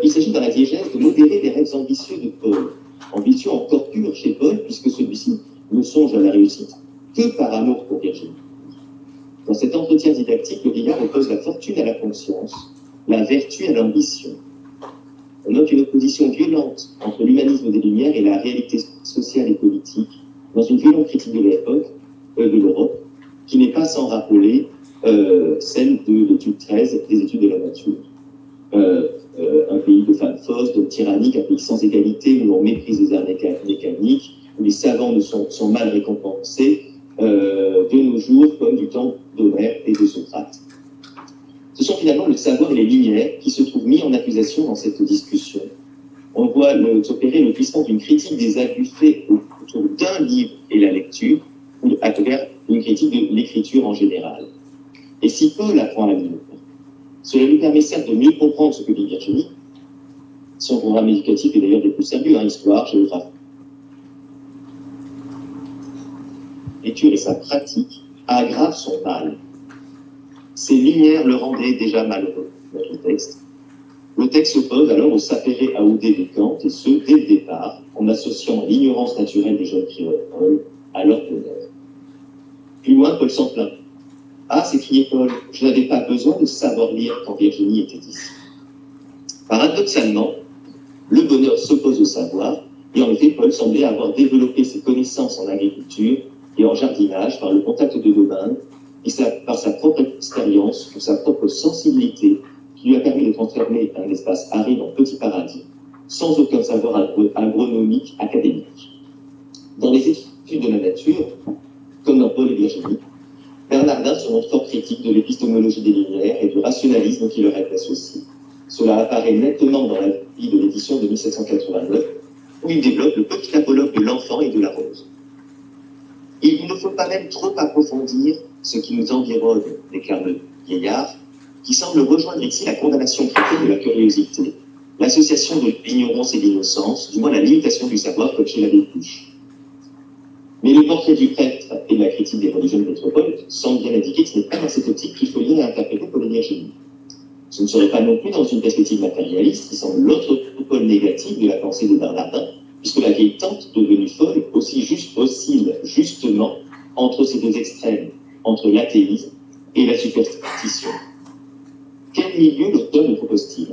Il s'agit dans la diégèse de modérer les rêves ambitieux de Paul. Ambition encore pure chez Paul, puisque celui-ci ne songe à la réussite que par amour pour Virginie. Dans cet entretien didactique, le vieillard oppose la fortune à la conscience, la vertu à l'ambition. On note une opposition violente entre l'humanisme des Lumières et la réalité sociale et politique, dans une violente critique de l'époque, de l'Europe, qui n'est pas sans rappeler celle de l'étude 13 des études de la nature. Un pays de femmes fausses, d'hommes tyranniques, un pays sans égalité, où l'on méprise les arts mécaniques, où les savants sont mal récompensés, de nos jours, comme du temps d'Homère et de Socrate. Ce sont finalement le savoir et les lumières qui se trouvent mis en accusation dans cette discussion. On voit s'opérer le glissement d'une critique des abus faits autour d'un livre et la lecture, ou à travers une critique de l'écriture en général. Et si Paul apprend l'amour, cela lui permet certes de mieux comprendre ce que dit Virginie. Son programme éducatif est d'ailleurs des plus sérieux, histoire, géographie. L'écriture et sa pratique aggravent son mal. Ces lumières le rendaient déjà malheureux, notre texte. Le texte s'oppose alors au sapere aude de Kant, et ce, dès le départ, en associant l'ignorance naturelle des jeunes créoles à leur bonheur. Plus loin, Paul s'en plaint. Ah, s'écriait Paul, je n'avais pas besoin de savoir lire quand Virginie était ici. Paradoxalement, Le bonheur s'oppose au savoir, et en effet, Paul semblait avoir développé ses connaissances en agriculture et en jardinage par le contact de domaines, et par sa propre expérience, ou sa propre sensibilité, qui lui a permis de transformer un espace aride en petit paradis, sans aucun savoir agronomique académique. Dans les études de la nature, comme dans Paul et Virginie, Bernardin se montre fort critique de l'épistémologie des Lumières et du rationalisme qui leur est associé. Cela apparaît nettement dans la vie de l'édition de 1789, où il développe le petit apologue de l'enfant et de la rose. Il ne faut pas même trop approfondir ce qui nous environne, déclare le vieillard, qui semble rejoindre ici la condamnation chrétienne de la curiosité, l'association de l'ignorance et de l'innocence, du moins la limitation du savoir comme chez l'abbé Puch. Mais le portrait du prêtre et de la critique des religions de métropole semble bien indiquer que ce n'est pas dans cette optique qu'il faut lire et interpréter Paul et Virginie. Ce ne serait pas non plus dans une perspective matérialiste qui semble l'autre pôle négatif de la pensée de Bernardin, puisque la vieille tante devenue folle oscille justement entre ces deux extrêmes, entre l'athéisme et la superstition. Quel milieu l'auteur nous propose-t-il?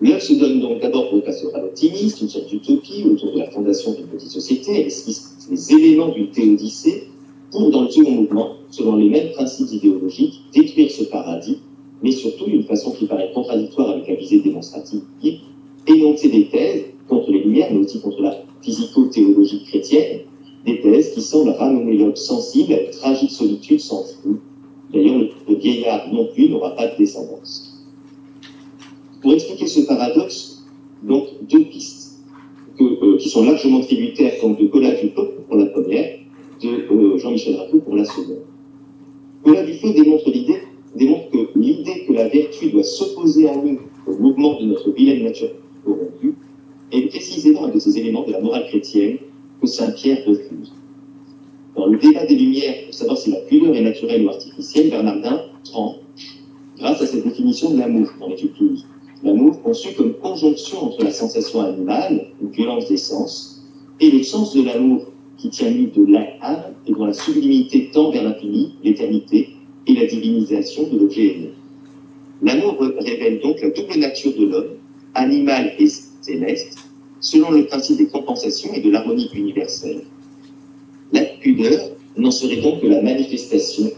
L'œuvre se donne donc d'abord pour le pastoral optimiste, une sorte d'utopie autour de la fondation d'une petite société. Elle esquisse les éléments d'une théodicée pour, dans le second mouvement, selon les mêmes principes idéologiques, détruire ce paradis, mais surtout d'une façon qui paraît contradictoire avec la visée démonstrative, énoncer des thèses contre les Lumières, mais aussi contre la physico-théologie chrétienne, des thèses qui semblent ramener l'homme sensible à une tragique solitude sans fruit. D'ailleurs, le vieillard non plus n'aura pas de descendance. Pour expliquer ce paradoxe, donc, deux pistes qui sont largement tributaires donc, de Colas Dufaux pour la première, de Jean-Michel Rapeau pour la seconde. Colas Dufaux démontre que l'idée que la vertu doit s'opposer à nous au mouvement de notre vilaine nature corrompue est précisément un de ces éléments de la morale chrétienne que saint Pierre refuse. Dans le débat des Lumières, pour savoir si la pudeur est naturelle ou artificielle, Bernardin tranche grâce à cette définition de l'amour dans l'étude 12. L'amour conçu comme conjonction entre la sensation animale, une violence des sens, et le sens de l'amour qui tient lieu de l'âme et dont la sublimité tend vers l'infini, l'éternité et la divinisation de l'objet aimé. L'amour révèle donc la double nature de l'homme, animal et céleste, selon le principe des compensations et de l'harmonie universelle. La pudeur n'en serait donc que la manifestation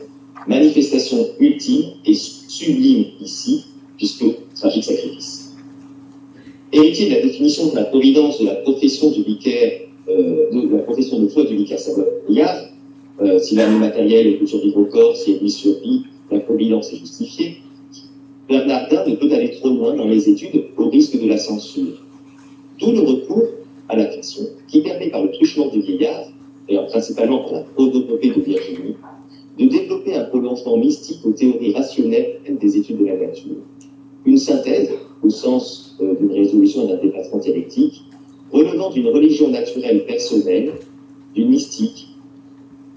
ultime et sublime ici, puisque tragique sacrifice. Héritier de la définition de la providence de la profession du vicaire, de la profession de foi du vicaire Savoyard, si l'âme matérielle peut survivre au corps, si elle lui survit, la providence est justifiée, Bernardin ne peut aller trop loin dans les études au risque de la censure. D'où le recours à la fiction, qui permet par le truchement du vieillard, et principalement par la prodopopée de Virginie, de développer un prolongement mystique aux théories rationnelles des études de la nature. Une synthèse, au sens d'une résolution et d'un déplacement dialectique, relevant d'une religion naturelle personnelle, d'une mystique,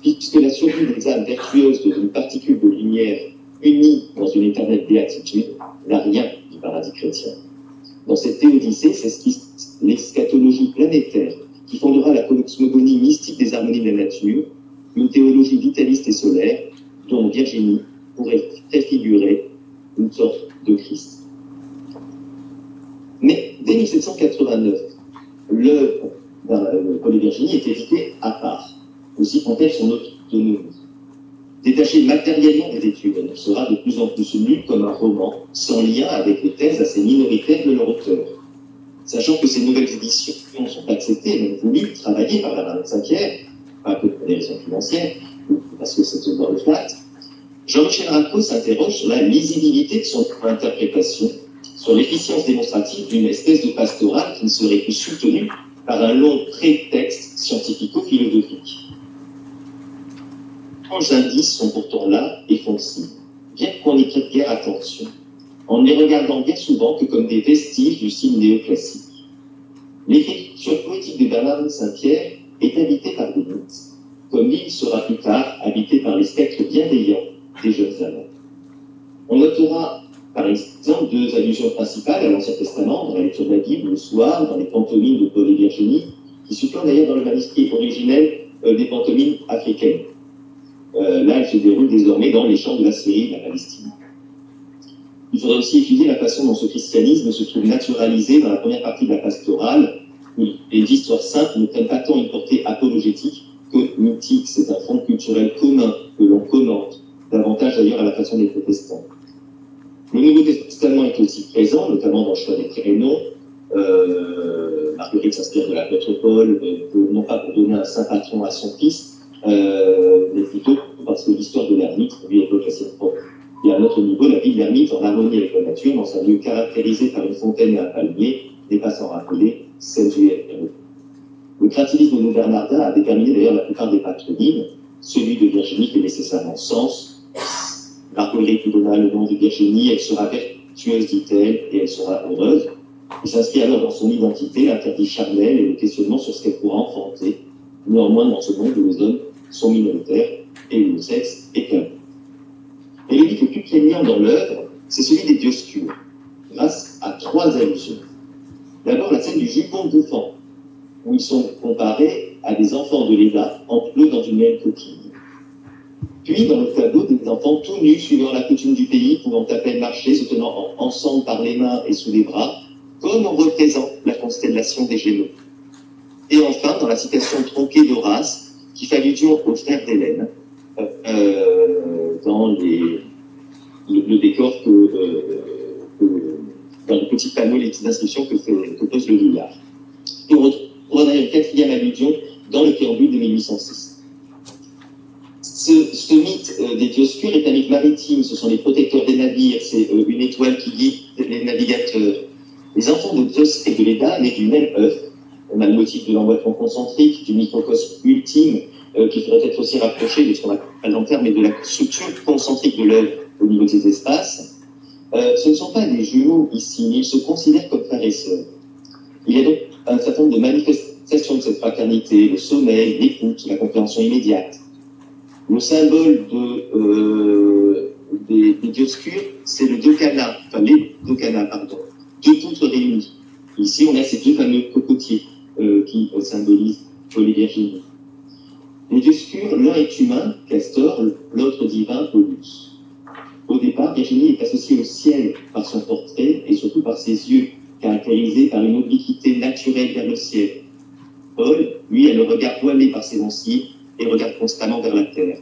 puisque la survie des âmes vertueuses d'une particule de lumière unie dans une éternelle béatitude n'a rien du paradis chrétien. Dans cette théodicée s'esquisse l'eschatologie planétaire qui fondera la cosmogonie mystique des harmonies de la nature, une théologie vitaliste et solaire dont Virginie pourrait préfigurer une sorte de Christ. Mais dès 1789, l'œuvre de Paul et Virginie est éditée à part. Aussi prend-elle son autonomie. Détachée matériellement des études, elle sera de plus en plus lue comme un roman, sans lien avec les thèses assez minoritaires de leur auteur. Sachant que ces nouvelles éditions sont acceptées, même voulues, travaillées par la Marine Saint-Pierre, pas que pour des raisons financières, ou parce que c'est dans le flatte, Jean-Michel Rapeau s'interroge sur la lisibilité de son interprétation, sur l'efficience démonstrative d'une espèce de pastorale qui ne serait plus soutenue par un long prétexte scientifico-philosophique. Les indices sont pourtant là et fonciers, bien qu'on n'y prête guère attention, en ne les regardant bien souvent que comme des vestiges du style néoclassique. L'écriture poétique de Bernard Saint-Pierre est habitée par des mythes, comme l'île sera plus tard habitée par les spectres bienveillants des jeunes amants. On notera par exemple deux allusions principales à l'Ancien Testament, dans la lecture de la Bible le soir, dans les pantomimes de Paul et Virginie, qui supplantent d'ailleurs dans le manuscrit originel des pantomimes africaines. Là, elles se déroulent désormais dans les champs de la Syrie et de la Palestine. Il faudrait aussi étudier la façon dont ce christianisme se trouve naturalisé dans la première partie de la pastorale, où les histoires simples ne prennent pas tant une portée apologétique que mythique. C'est un fond culturel commun que l'on commente, davantage d'ailleurs à la façon des protestants. Le Nouveau Testament est aussi présent, notamment dans le choix des prénoms. Marguerite s'inspire de l'apôtre Paul, non pas pour donner un saint patron à son fils, mais plutôt parce que l'histoire de l'ermite lui évoque la sienne propre. Et à un autre niveau, la vie de l'ermite en harmonie avec la nature, dans un lieu caractérisé par une fontaine et un palmier, n'est pas sans rappeler celle du héros. Le créativisme de Bernardin a déterminé d'ailleurs la plupart des patronymes. Celui de Virginie fait nécessairement sens. Marguerite lui donna le nom de Virginie, elle sera vertueuse, dit-elle, et elle sera heureuse. Il s'inscrit alors dans son identité, l'interdit charnel et le questionnement sur ce qu'elle pourra enfanter. Néanmoins, dans ce monde où les hommes sont minoritaires et où le sexe est tabou. Et le livre le plus prégnant dans l'œuvre, c'est celui des Dioscures, grâce à 3 allusions. D'abord, la scène du jupon bouffant, où ils sont comparés à des enfants de Léda, enclos dans une même coquille. Puis, dans le tableau, des enfants tout nus, suivant la coutume du pays, pouvant à peine marcher, se tenant ensemble par les mains et sous les bras, comme on représente la constellation des Gémeaux. Et enfin, dans la citation tronquée d'Horace, qui fait allusion au frère d'Hélène, dans le décor dans le petit panneau, les petites inscriptions que pose le Liard. Et on retrouve une 4e allusion dans le préambule de 1806. Ce mythe des Dioscures est un mythe maritime, ce sont les protecteurs des navires, c'est une étoile qui guide les navigateurs. Les enfants de Dios et de Léda nés du même œuf. On a le motif de l'emboîtement concentrique, du microcosme ultime, qui faudrait être aussi rapproché de ce qu'on appelle en termes de la structure concentrique de l'œuf au niveau des espaces. Ce ne sont pas des jumeaux ici, mais ils se considèrent comme frères et sœurs. Il y a donc un certain nombre de manifestations de cette fraternité, le sommeil, l'écoute, la compréhension immédiate. Le symbole des Dioscures, c'est le Docana, enfin les Docana, pardon, 2 poutres réunies. Ici, on a ces 2 fameux cocotiers qui symbolisent Paul et Virginie. Les Dioscures, l'un est humain, Castor, l'autre divin, Paulus. Au départ, Virginie est associée au ciel par son portrait et surtout par ses yeux, caractérisés par une obliquité naturelle vers le ciel. Paul, lui, a le regard voilé par ses lanciers et regarde constamment vers la terre.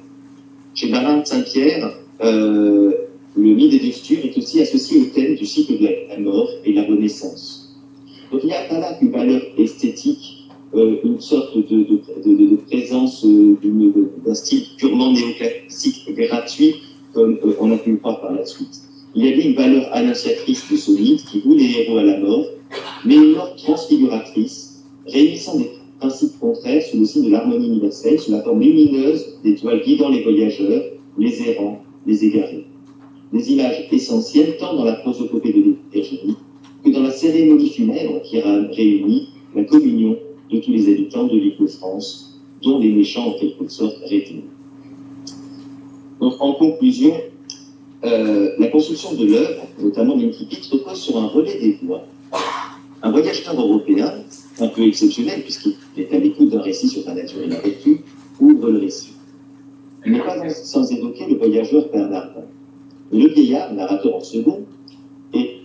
Chez Bernard de Saint-Pierre, le mythe des Dioscures est aussi associé au thème du cycle de la mort et de la renaissance. Donc il n'y a pas là qu'une valeur esthétique, une sorte de présence d'un style purement néoclassique gratuit, comme on a pu le croire par la suite. Il y avait une valeur annonciatrice de ce mythe qui voue les héros à la mort, mais une mort transfiguratrice, réunissant des principes contraires sous le signe de l'harmonie universelle, sous la forme lumineuse d'étoiles guidant les voyageurs, les errants, les égarés. Des images essentielles tant dans la prosopopée de Virginie que dans la cérémonie funèbre qui réunit la communion de tous les habitants de l'île de France, dont les méchants en quelque sorte réunis. Donc en conclusion, la construction de l'œuvre, notamment l'Incipit, repose sur un relais des voix. Un voyageur européen, un peu exceptionnel puisqu'il est à l'écoute d'un récit sur la nature et la vertu, ouvre le récit. Il n'est pas sans évoquer le voyageur Bernardin. Le vieillard, narrateur en second, est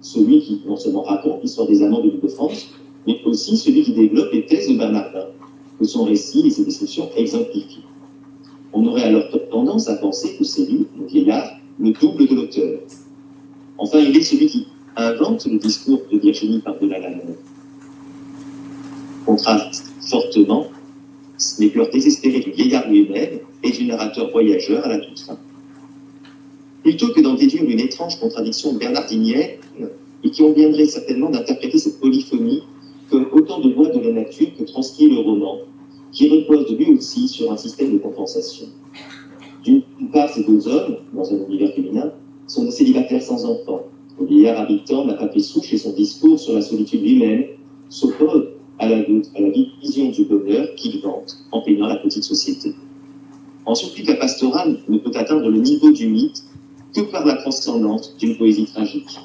celui qui non seulement raconte l'histoire des amants de l'île de France, mais aussi celui qui développe les thèses de Bernardin, que son récit et ses descriptions exemplifient. On aurait alors tendance à penser que c'est lui, le vieillard, le double de l'auteur. Enfin, il est celui qui invente le discours de Virginie par-delà la mort. Contraste fortement les pleurs désespérées du vieillard lui-même et du narrateur voyageur à la toute fin. Plutôt que d'en déduire une étrange contradiction bernardinienne, et qui en viendrait certainement d'interpréter cette polyphonie comme autant de voix de la nature que transcrit le roman, qui repose lui aussi sur un système de compensation. D'une part, ces 2 hommes, dans un univers féminin, sont des célibataires sans enfants. Le vieillard habitant n'a pas pris souche et son discours sur la solitude lui-même s'oppose à la vision du bonheur qu'il vante en peignant la petite société. Ensuite, la pastorale ne peut atteindre le niveau du mythe que par la transcendance d'une poésie tragique.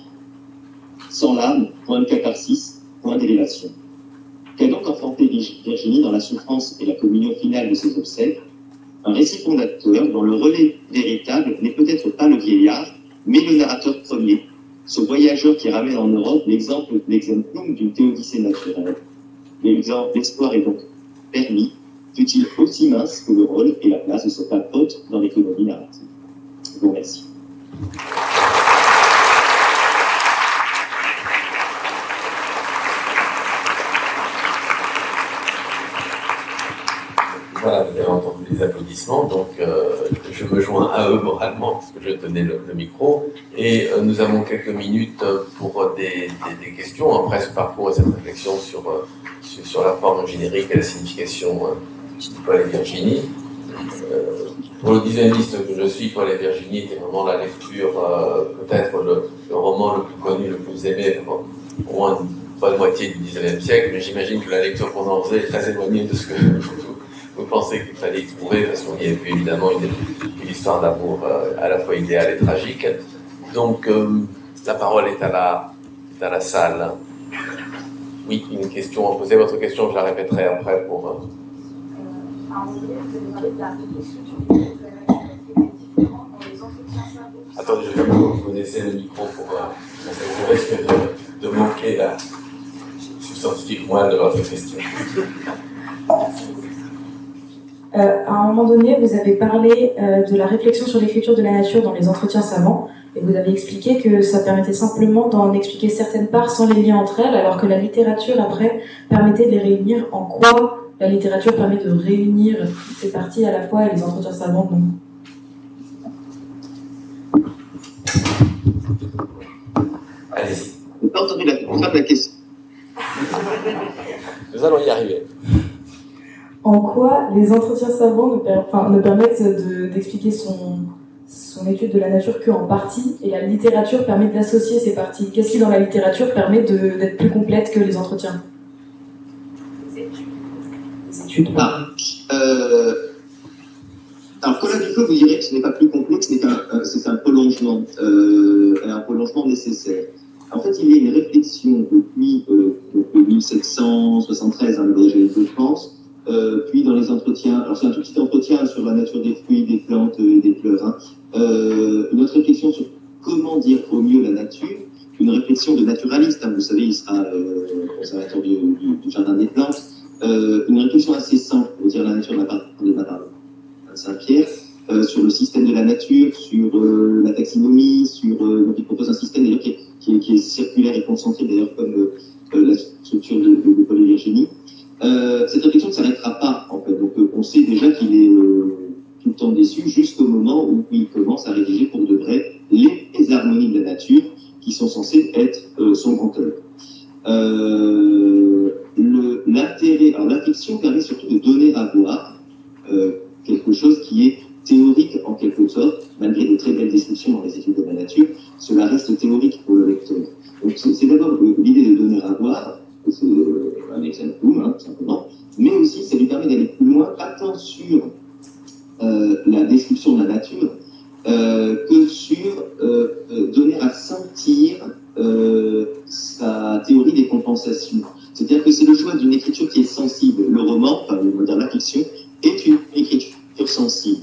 Sans l'âme, point de catharsis, point d'élévation. Qu'a donc enfanté Virginie dans la souffrance et la communion finale de ses obsèques? Un récit fondateur dont le relais véritable n'est peut-être pas le vieillard, mais le narrateur premier, ce voyageur qui ramène en Europe l'exemplum d'une théodicée naturelle. L'espoir est donc permis, fut-il aussi mince que le rôle et la place de ce hôte dans l'économie narrative. Je vous remercie. Voilà, vous avez entendu les applaudissements, donc je me joins à eux moralement parce que je tenais le micro. Et nous avons quelques minutes pour des questions. Après ce parcours et cette réflexion sur la forme générique et la signification de Paul et Virginie. Pour le designiste que je suis, Paul et Virginie était vraiment la lecture, peut-être le roman le plus connu, le plus aimé, au moins pas de moitié du XIXe siècle, mais j'imagine que la lecture qu'on en faisait est très éloignée de ce que vous pensez qu'il fallait y trouver, parce qu'on y a vu évidemment une histoire d'amour à la fois idéale et tragique. Donc, la parole est à la salle. Oui, une question à poser. Votre question, je la répéterai après pour... Attendez, je vais vous connaissez le micro pour je risque de manquer la substantifique moelle de votre question. À un moment donné, vous avez parlé de la réflexion sur l'écriture de la nature dans les entretiens savants, et vous avez expliqué que ça permettait simplement d'en expliquer certaines parts sans les liens entre elles, alors que la littérature, après, permettait de les réunir. En quoi la littérature permet de réunir toutes ces parties à la fois et les entretiens savants non? Allez-y. Je n'ai pas entendu la fin de la question. Nous allons y arriver. En quoi les entretiens savants ne permettent d'expliquer son étude de la nature qu'en partie, et la littérature permet d'associer ces parties? Qu'est-ce qui, dans la littérature, permet d'être plus complète que les entretiens? Les études. Alors, Colin Duclos vous dirait que ce n'est pas plus complexe, mais c'est un prolongement nécessaire. En fait, il y a une réflexion depuis 1773, l'origine de France, puis dans les entretiens, alors c'est un tout petit entretien sur la nature des fruits, des plantes et des fleurs, une autre réflexion sur comment dire au mieux la nature, une réflexion de naturaliste, vous savez, il sera conservateur du Jardin des Plantes, une réflexion assez simple pour dire la nature de la part de Madame Saint-Pierre, sur le système de la nature, sur la taxinomie, donc il propose un système d'ailleurs qui est circulaire et concentré d'ailleurs comme la structure de Paul et Virginie. Cette réflexion ne s'arrêtera pas en fait, donc on sait déjà qu'il est tout le temps déçu jusqu'au moment où il commence à rédiger pour de vrai les harmonies de la nature qui sont censées être son grand œuvre. L'intérêt, alors la fiction permet surtout de donner à voir quelque chose qui est théorique en quelque sorte, malgré de très belles descriptions dans les études de la nature, cela reste théorique pour le lecteur. Donc c'est d'abord l'idée de donner à voir, c'est un exemplum, tout simplement, mais aussi ça lui permet d'aller plus loin, pas tant sur la description de la nature, que sur donner à sentir sa théorie des compensations. C'est-à-dire que c'est le choix d'une écriture qui est sensible. Le roman, enfin, on va dire la fiction, est une écriture sensible.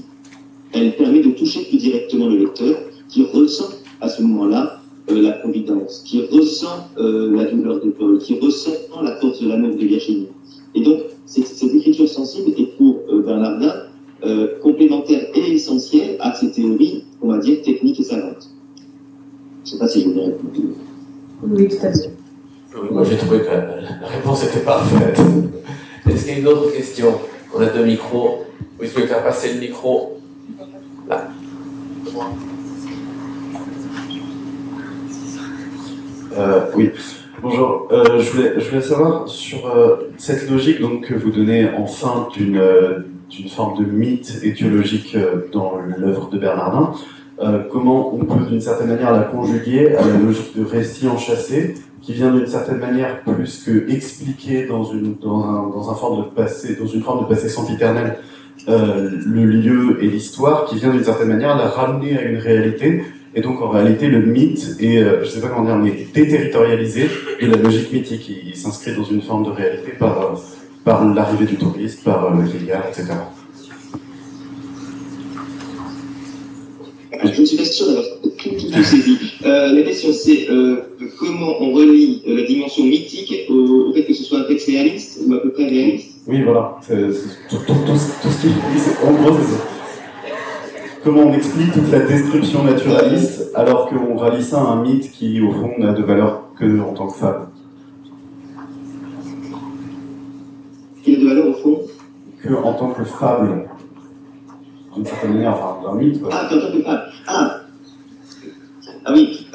Elle permet de toucher plus directement le lecteur, qui ressent à ce moment-là la providence, qui ressent la douleur de Paul, qui ressent la force de l'amour de Virginie. Et donc, cette écriture sensible est pour Bernardin complémentaire et essentielle à ces théories, on va dire, techniques et savantes. Je ne sais pas si je vais répondre. Oui, tout à fait. Moi, j'ai trouvé que la réponse était parfaite. Est-ce qu'il y a une autre question? On a 2 micros. Oui, je vais faire passer le micro. Là. Oui, bonjour. Je voulais savoir sur cette logique donc, que vous donnez en fin d'une forme de mythe étiologique dans l'œuvre de Bernardin, comment on peut d'une certaine manière la conjuguer à la logique de récit enchâssé, qui vient d'une certaine manière plus que expliquer dans une forme de passé sempiternel le lieu et l'histoire, qui vient d'une certaine manière la ramener à une réalité, et donc en réalité le mythe est, je ne sais pas comment dire, mais déterritorialisé de la logique mythique. Il s'inscrit dans une forme de réalité par l'arrivée du touriste, par le vieillard, etc. Je ne suis pas sûr d'avoir tout saisi. La question, c'est comment on relie la dimension mythique au fait que ce soit un texte réaliste ou à peu près réaliste. Oui, voilà. C'est tout ce qui est. En gros, c'est ça. Comment on explique toute la description naturaliste alors qu'on rallie ça à un mythe qui, au fond, n'a de valeur que en tant que fable. Qui a de valeur, au fond Que en tant que fable. D'une certaine manière, enfin, d'un mythe. Quoi. Ah, en tant que fable. Ah oui.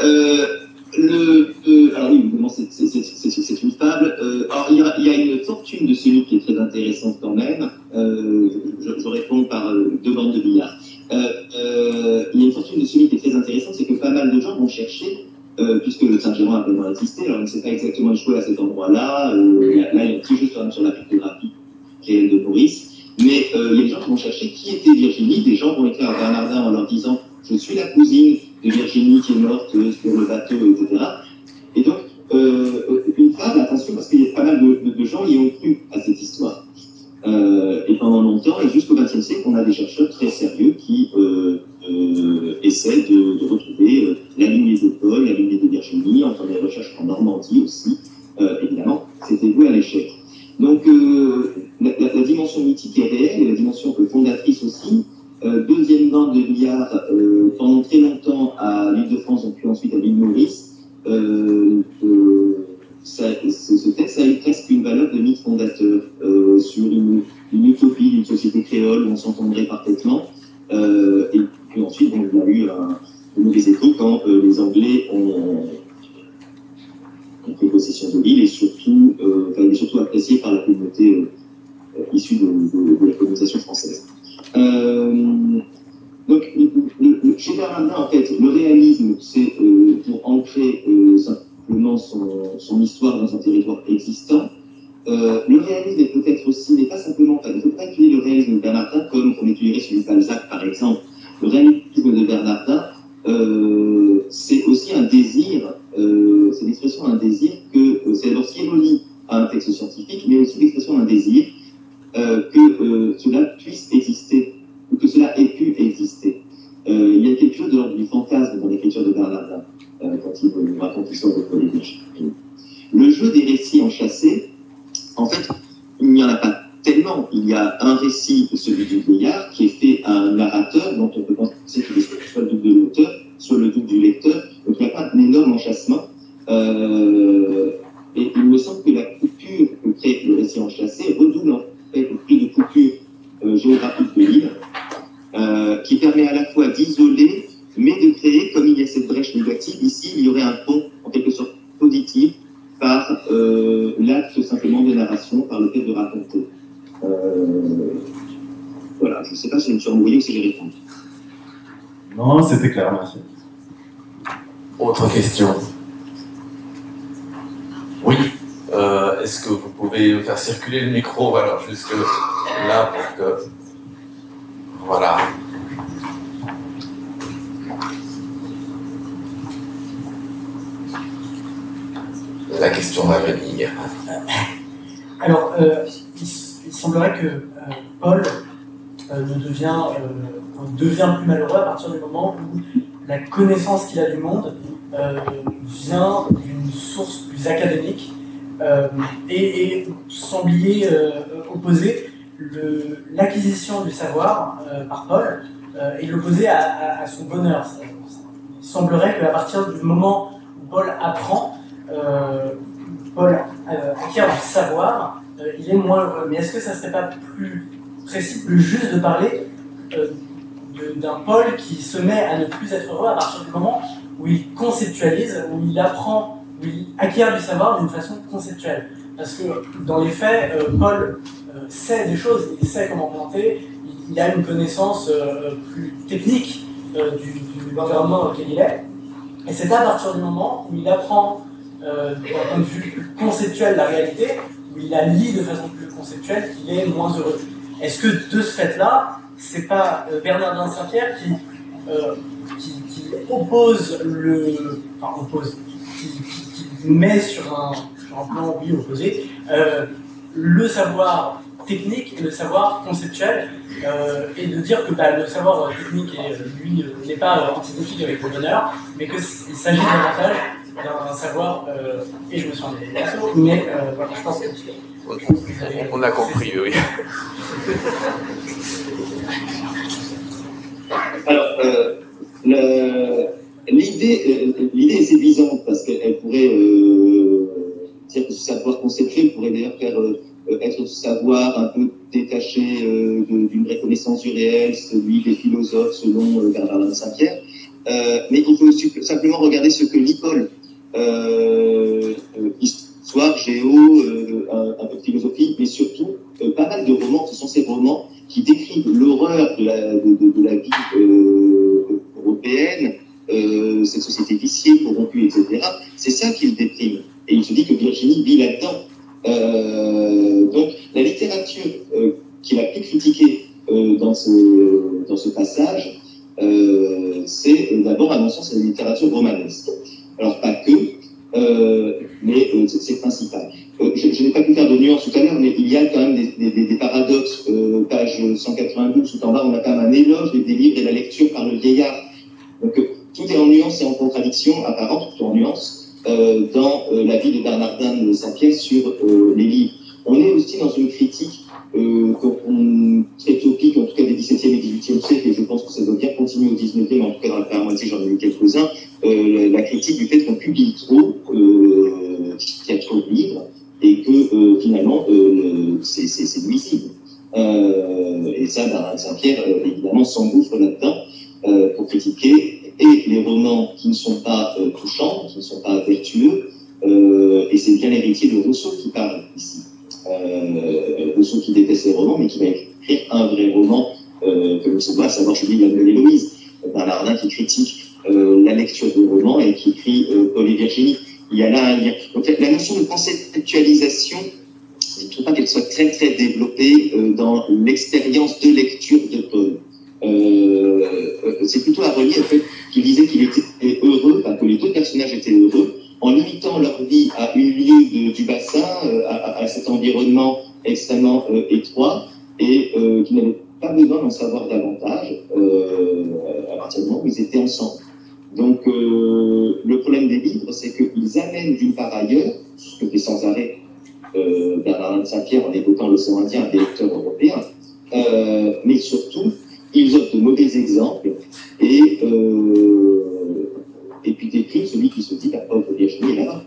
Alors oui, évidemment, c'est une fable. Alors, il y a une fortune de ce mythe qui est très intéressante quand même. Je réponds par deux bandes de billard. Il y a une fortune de ce mythe qui est très intéressante, c'est que pas mal de gens vont chercher, puisque le Saint-Géron a vraiment existé, alors on ne sait pas exactement échoué à cet endroit-là. Là, il y a un petit jeu quand même sur la pictographie réelle de Maurice. Mais il y a des gens qui vont chercher qui était Virginie. Des gens vont écrire à Bernardin en leur disant « Je suis la cousine de Virginie qui est morte sur le bateau, etc. » Et donc, une fable, attention, parce qu'il y a pas mal de gens qui ont cru à cette histoire. Et pendant longtemps, et jusqu'au XXe siècle, on a des chercheurs très sérieux qui essaient de retrouver la lignée de Paul, la lignée de Virginie, en faisant des recherches en Normandie aussi. Évidemment, c'était voué à l'échec. Donc, la dimension mythique est réelle, et la dimension fondatrice aussi. Deuxième bande de billard, pendant très longtemps à l'Île-de-France, puis ensuite à l'île Maurice, ce texte a eu presque une valeur de mythe fondateur sur une utopie d'une société créole où on s'entendrait parfaitement. Et puis ensuite, bon, il y a eu de mauvais échos quand les Anglais ont pris possession de l'île et surtout, il est surtout apprécié par la communauté issue de la colonisation française. Donc, chez Bernardin, en fait, le réalisme, c'est pour ancrer simplement son histoire dans un territoire existant. Le réalisme peut-être aussi, n'est pas simplement, il ne faut pas étudier le réalisme de Bernardin comme on étudierait celui de Balzac, par exemple. Le réalisme de Bernardin, c'est aussi un désir, c'est l'expression d'un désir que c'est d'abord ce qui est relié à un texte scientifique, mais aussi l'expression d'un désir que cela puisse exister, ou que cela ait pu exister. Il y a quelque chose de l'ordre du fantasme dans l'écriture de Bernardin, quand il nous raconte l'histoire de Paul et Virginie. Le jeu des récits enchâssés, en fait, il n'y en a pas tellement. Il y a un récit, celui du vieillard, qui est fait à un narrateur, dont on peut penser qu'il est soit le double de l'auteur, soit le double du lecteur. Donc il n'y a pas un énorme enchâssement. Et il me semble que la coupure que crée le récit enchâssé redouble en fait plus de coupure géographique de l'île, qui permet à la fois d'isoler, mais de créer, comme il y a cette brèche négative, ici, il y aurait un pont, en quelque sorte, positif, par l'acte simplement de narration, par le fait de raconter. Voilà, je ne sais pas si je me suis embrouillé ou si j'ai répondu. Non, c'était clair, merci. Autre question? Oui. Est-ce que vous pouvez faire circuler le micro, alors jusque là pour que... Voilà. La question va venir. Alors, il semblerait que Paul devient plus malheureux à partir du moment où la connaissance qu'il a du monde vient d'une source plus académique et semble y opposer l'acquisition du savoir par Paul et l'opposer à son bonheur. Il semblerait qu'à partir du moment où Paul apprend, Paul acquiert du savoir, il est moins heureux. Mais est-ce que ça ne serait pas plus précis, plus juste de parler d'un Paul qui se met à ne plus être heureux à partir du moment où il conceptualise, où il apprend, où il acquiert du savoir d'une façon conceptuelle? Parce que dans les faits, Paul sait des choses, il sait comment planter, il a une connaissance plus technique de l'environnement dans lequel il est. Et c'est à partir du moment où il apprend d'un point de vue plus conceptuel la réalité, où il la lit de façon plus conceptuelle, qu'il est moins heureux. Est-ce que de ce fait-là, c'est pas Bernardin de Saint-Pierre qui oppose qui met sur un plan opposé le savoir technique et le savoir conceptuel, et de dire que le savoir technique, lui, n'est pas antithèque avec le bonheur, mais qu'il s'agit davantage d'un savoir, et je me suis emmêlé les morceaux, mais voilà, je pense que... On a compris, oui. Alors, l'idée est séduisante parce qu'elle pourrait dire que ce savoir conceptuel pourrait d'ailleurs faire être ce savoir un peu détaché d'une vraie connaissance du réel, celui des philosophes selon Bernardin de Saint-Pierre. Mais il faut simplement regarder ce que lit Paul. Histoire, géo, un peu de philosophie, mais surtout pas mal de romans. Ce sont ces romans qui décrivent l'horreur de la vie européenne, cette société viciée, corrompue, etc. C'est ça qu'il déprime. Et il se dit que Virginie vit là-dedans. Donc la littérature qu'il a pu critiquer dans ce passage, c'est d'abord, à mon sens, la littérature romanesque. Alors pas que, mais c'est principal. Je n'ai pas pu faire de nuance tout à l'heure, mais il y a quand même des paradoxes. Page 192, tout en bas, on a quand même un éloge des livres et la lecture par le vieillard. Donc tout est en nuance et en contradiction apparente, tout en nuance, dans la vie de Bernardin de Saint-Pierre sur les livres. On est aussi dans une critique très topique, en tout cas des XVIIe et XVIIIe siècle, et je pense que ça doit bien continuer au XIXe, mais en tout cas dans la première moitié, j'en ai eu quelques-uns, la critique du fait qu'on publie trop, qu'il y a trop de livres, et que finalement, c'est nuisible. Et ça, Bernardin de Saint-Pierre, évidemment, s'engouffre là-dedans pour critiquer et les romans qui ne sont pas touchants, qui ne sont pas vertueux, et c'est bien l'héritier de Rousseau qui parle ici. Rousseau qui déteste les romans, mais qui va écrire un vrai roman que l'on se doit, à savoir Julie et Héloïse. Bernardin qui critique la lecture de romans et qui écrit Paul et Virginie. Il y a là un lien. Donc la notion de conceptualisation, je ne trouve pas qu'elle soit très très développée dans l'expérience de lecture de Paul. C'est plutôt à relier au fait qu'il disait qu'il était heureux, que les deux personnages étaient heureux, en limitant leur vie à une lieue du bassin, à cet environnement extrêmement étroit, et qu'ils n'avaient pas besoin d'en savoir davantage à partir du moment où ils étaient ensemble. Donc le problème des livres, c'est qu'ils amènent d'une part ailleurs, ce que fait sans arrêt Bernardin de Saint-Pierre en évoquant l'océan Indien des lecteurs européens, mais surtout, ils offrent de mauvais exemples et puis décrivent celui qui se dit Paul Virginie est là-bas.